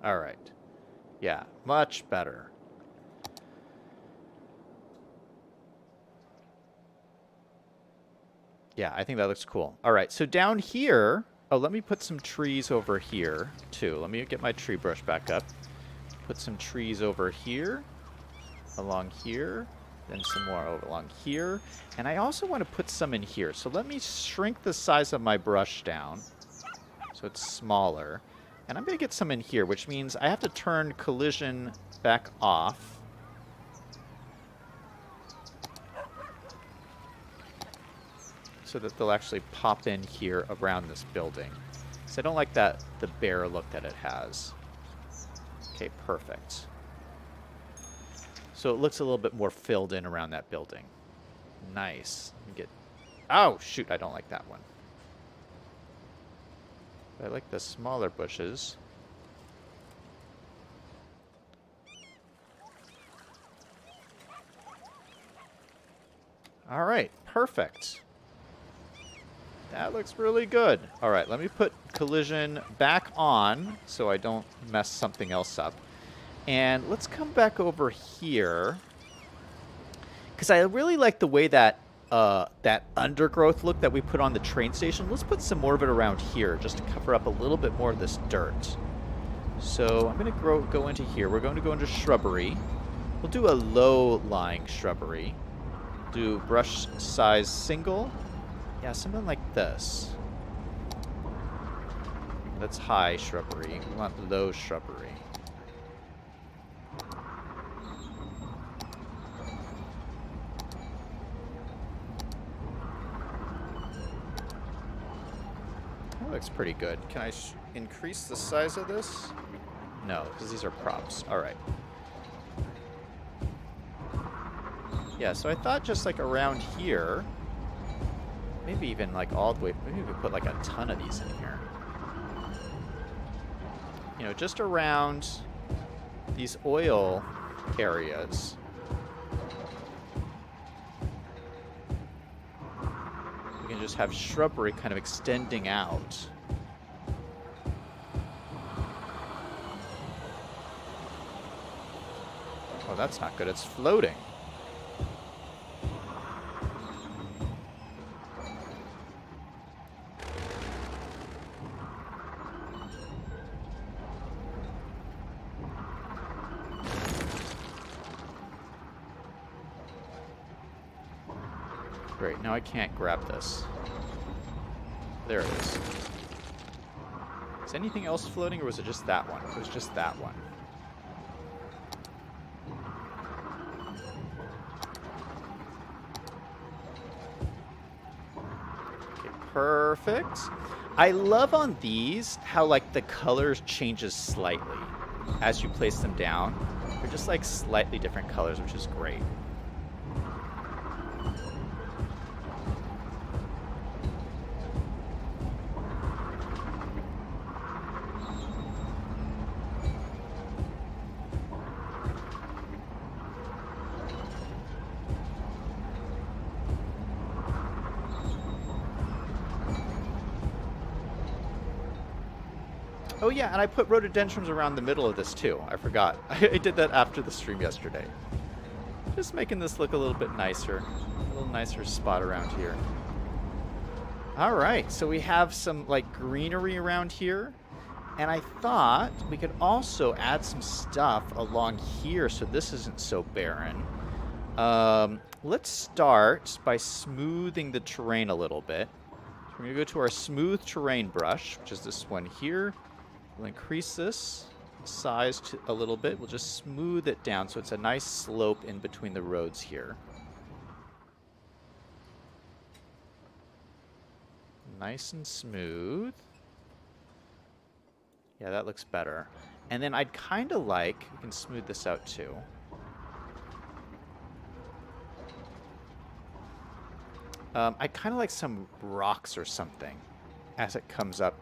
All right. Yeah, much better. Yeah, I think that looks cool. All right, so down here, oh, let me put some trees over here, too. Let me get my tree brush back up. Put some trees over here, along here, then some more over along here. And I also want to put some in here. So let me shrink the size of my brush down so it's smaller. And I'm going to get some in here, which means I have to turn collision back off. So that they'll actually pop in here around this building. So I don't like that the bare look that it has. Okay, perfect. So it looks a little bit more filled in around that building. Nice. Get. Oh, shoot, I don't like that one. I like the smaller bushes. All right, perfect. That looks really good. All right, let me put collision back on so I don't mess something else up. And let's come back over here. Because I really like the way that that undergrowth look that we put on the train station. Let's put some more of it around here just to cover up a little bit more of this dirt. So I'm going to go into here. We're going to go into shrubbery. We'll do a low-lying shrubbery. Do brush size single. Yeah, something like this. That's high shrubbery. We want low shrubbery. That looks pretty good. Can I increase the size of this? No, because these are props. All right. Yeah, so I thought just like around here, maybe even like all the way, maybe we could put like a ton of these in here. You know, just around these oil areas. We can just have shrubbery kind of extending out. Oh, that's not good. It's floating. Great, now I can't grab this. There it is. Is anything else floating, or was it just that one? It was just that one. Okay, perfect. I love on these how, like, the colors changes slightly as you place them down. They're just, like, slightly different colors, which is great. Oh yeah, and I put rhododendrons around the middle of this too. I forgot. I did that after the stream yesterday. Just making this look a little bit nicer. A little nicer spot around here. Alright, so we have some like greenery around here. And I thought we could also add some stuff along here so this isn't so barren. Let's start by smoothing the terrain a little bit. So we're going to go to our smooth terrain brush, which is this one here. We'll increase this size a little bit. We'll just smooth it down so it's a nice slope in between the roads here. Nice and smooth. Yeah, that looks better. And then I'd kind of like, we can smooth this out too. I'd kind of like some rocks or something as it comes up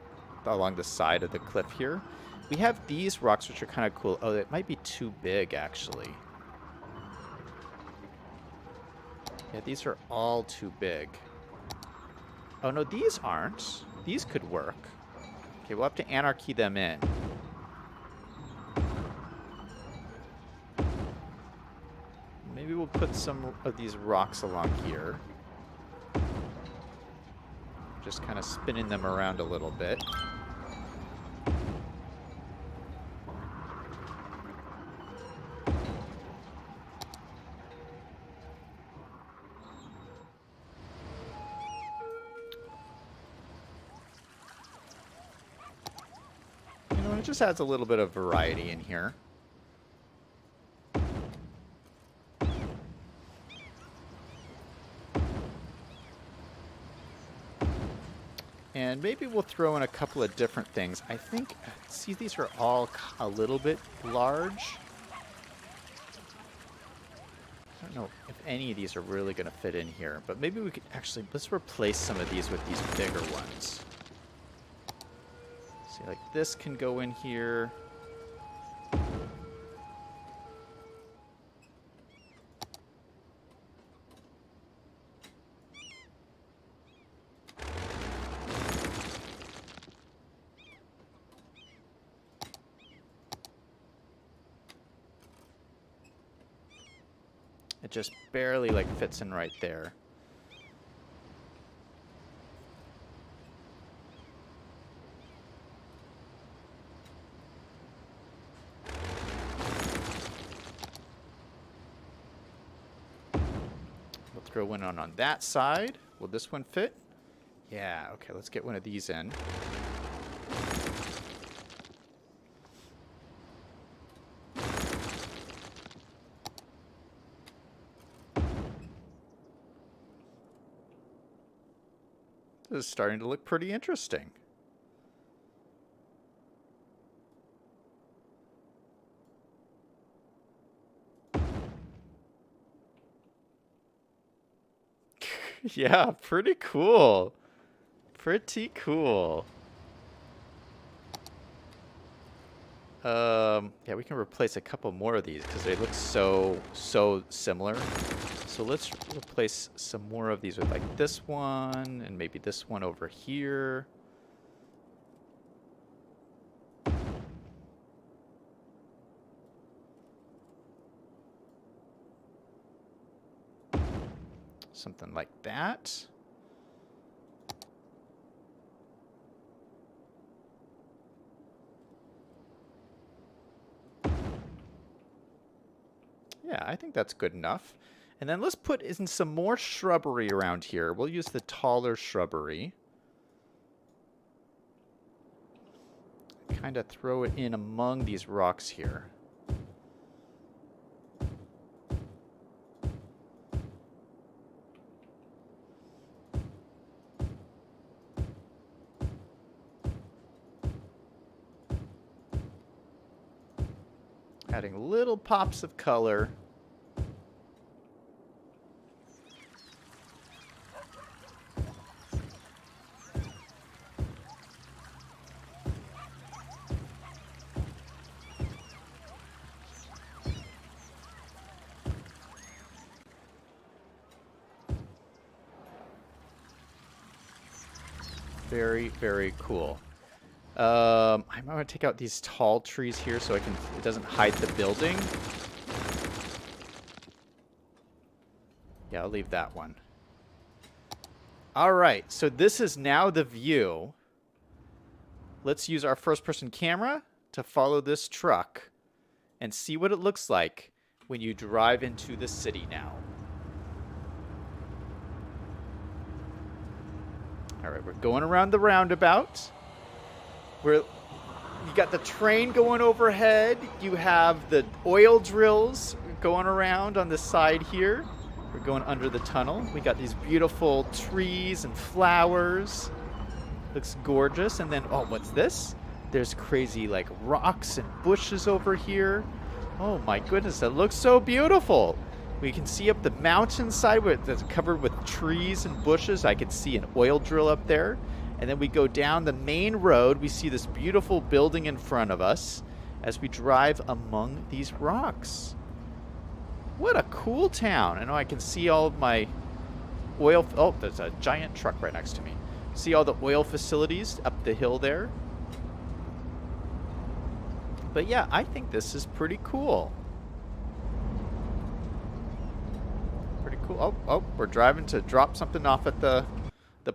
along the side of the cliff here. We have these rocks which are kind of cool. Oh, it might be too big actually. Yeah, these are all too big. Oh no, these aren't. These could work. Okay, we'll have to anarchy them in. Maybe we'll put some of these rocks along here. Just kind of spinning them around a little bit. You know, it just adds a little bit of variety in here. And maybe we'll throw in a couple of different things. I think, see, these are all a little bit large. I don't know if any of these are really going to fit in here, but maybe we could actually, let's replace some of these with these bigger ones. See, like this can go in here. It just barely like fits in right there. We'll throw one on that side. Will this one fit? Yeah, okay, let's get one of these in. This is starting to look pretty interesting. Yeah, pretty cool. Pretty cool. Yeah, we can replace a couple more of these because they look so similar. So let's replace some more of these with like this one and maybe this one over here. Something like that. Yeah, I think that's good enough. And then let's put in some more shrubbery around here. We'll use the taller shrubbery. Kind of throw it in among these rocks here. Adding little pops of color. Very, very cool. I'm going to take out these tall trees here so it doesn't hide the building. Yeah, I'll leave that one. All right, so this is now the view. Let's use our first-person camera to follow this truck and see what it looks like when you drive into the city now. All right, we're going around the roundabout. You got the train going overhead. You have the oil drills going around on the side here. We're going under the tunnel. We got these beautiful trees and flowers. Looks gorgeous. And then, oh, what's this? There's crazy like rocks and bushes over here. Oh my goodness, that looks so beautiful. We can see up the mountainside that's covered with trees and bushes. I can see an oil drill up there. And then we go down the main road. We see this beautiful building in front of us as we drive among these rocks. What a cool town. I know I can see all of my oil. Oh, there's a giant truck right next to me. See all the oil facilities up the hill there. But yeah, I think this is pretty cool. Pretty cool. Oh, we're driving to drop something off at the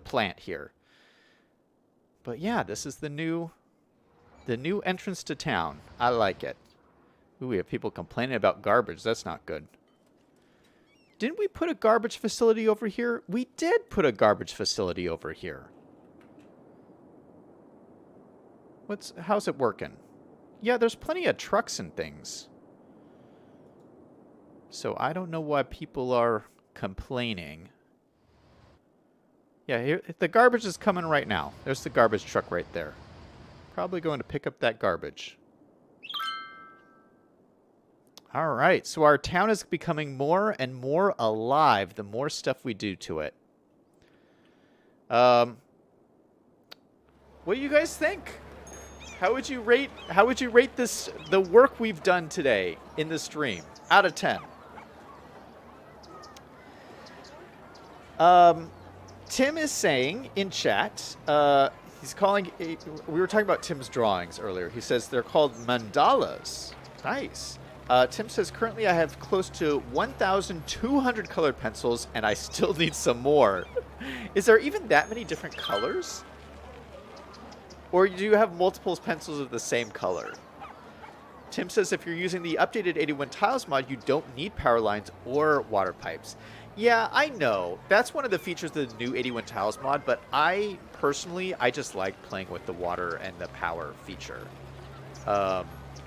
plant here. But yeah, this is the new entrance to town. I like it. Ooh, we have people complaining about garbage. That's not good. Didn't we put a garbage facility over here? We did put a garbage facility over here. How's it working? Yeah, there's plenty of trucks and things. So I don't know why people are complaining. Yeah, here, the garbage is coming right now. There's the garbage truck right there. Probably going to pick up that garbage. All right, so our town is becoming more and more alive the more stuff we do to it. What do you guys think? How would you rate this, the work we've done today in the stream out of 10? Tim is saying in chat, he's calling, we were talking about Tim's drawings earlier. He says they're called mandalas. Nice. Tim says, currently I have close to 1,200 colored pencils, and I still need some more. Is there even that many different colors? Or do you have multiple pencils of the same color? Tim says, if you're using the updated 81 tiles mod, you don't need power lines or water pipes. Yeah, I know. That's one of the features of the new 81 tiles mod, but I just like playing with the water and the power feature.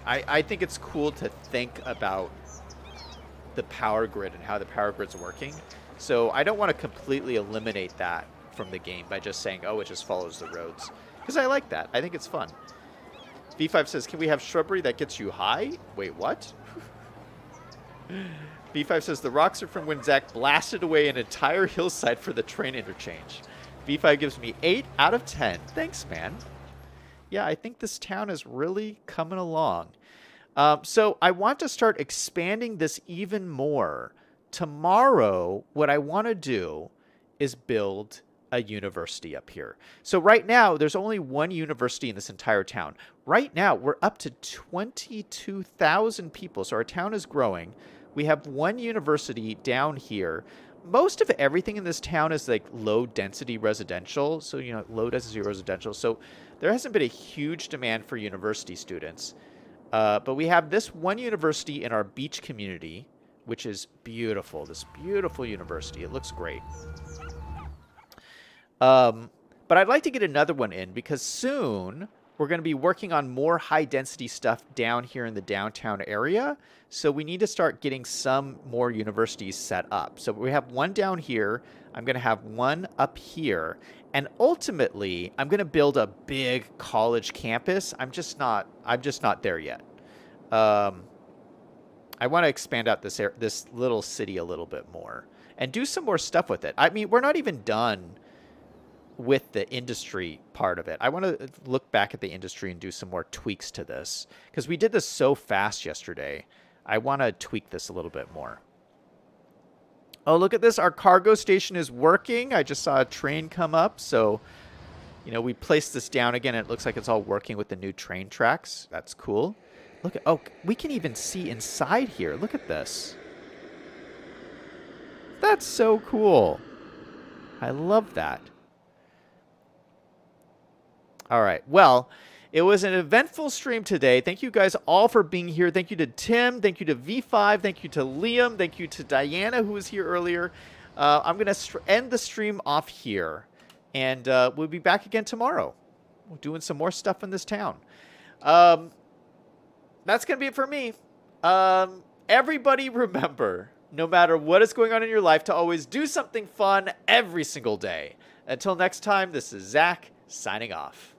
I think it's cool to think about the power grid and how the power grid's working. So I don't want to completely eliminate that from the game by just saying, oh, it just follows the roads. Because I like that. I think it's fun. V5 says, can we have shrubbery that gets you high? Wait, what? V5 says, the rocks are from when Zach blasted away an entire hillside for the train interchange. V5 gives me 8 out of 10. Thanks, man. Yeah, I think this town is really coming along. So I want to start expanding this even more. Tomorrow, what I want to do is build a university up here. So right now, there's only one university in this entire town. Right now, we're up to 22,000 people. So our town is growing. We have one university down here. Most of everything in this town is like low density residential. So, you know, low density residential. So there hasn't been a huge demand for university students. But we have this one university in our beach community, which is beautiful. This beautiful university. It looks great. But I'd like to get another one in because soon we're going to be working on more high density stuff down here in the downtown area. So we need to start getting some more universities set up. So we have one down here. I'm going to have one up here. And ultimately, I'm going to build a big college campus. I'm just not there yet. I want to expand out this little city a little bit more and do some more stuff with it. I mean, we're not even done with the industry part of it. I want to look back at the industry and do some more tweaks to this because we did this so fast yesterday. I want to tweak this a little bit more. Oh, look at this. Our cargo station is working. I just saw a train come up. So, you know, we placed this down again. And it looks like it's all working with the new train tracks. That's cool. Look at, oh, we can even see inside here. Look at this. That's so cool. I love that. All right. Well, it was an eventful stream today. Thank you guys all for being here. Thank you to Tim. Thank you to V5. Thank you to Liam. Thank you to Diana, who was here earlier. I'm going to end the stream off here. And we'll be back again tomorrow. We're doing some more stuff in this town. That's going to be it for me. Everybody remember, no matter what is going on in your life, to always do something fun every single day. Until next time, this is Zach signing off.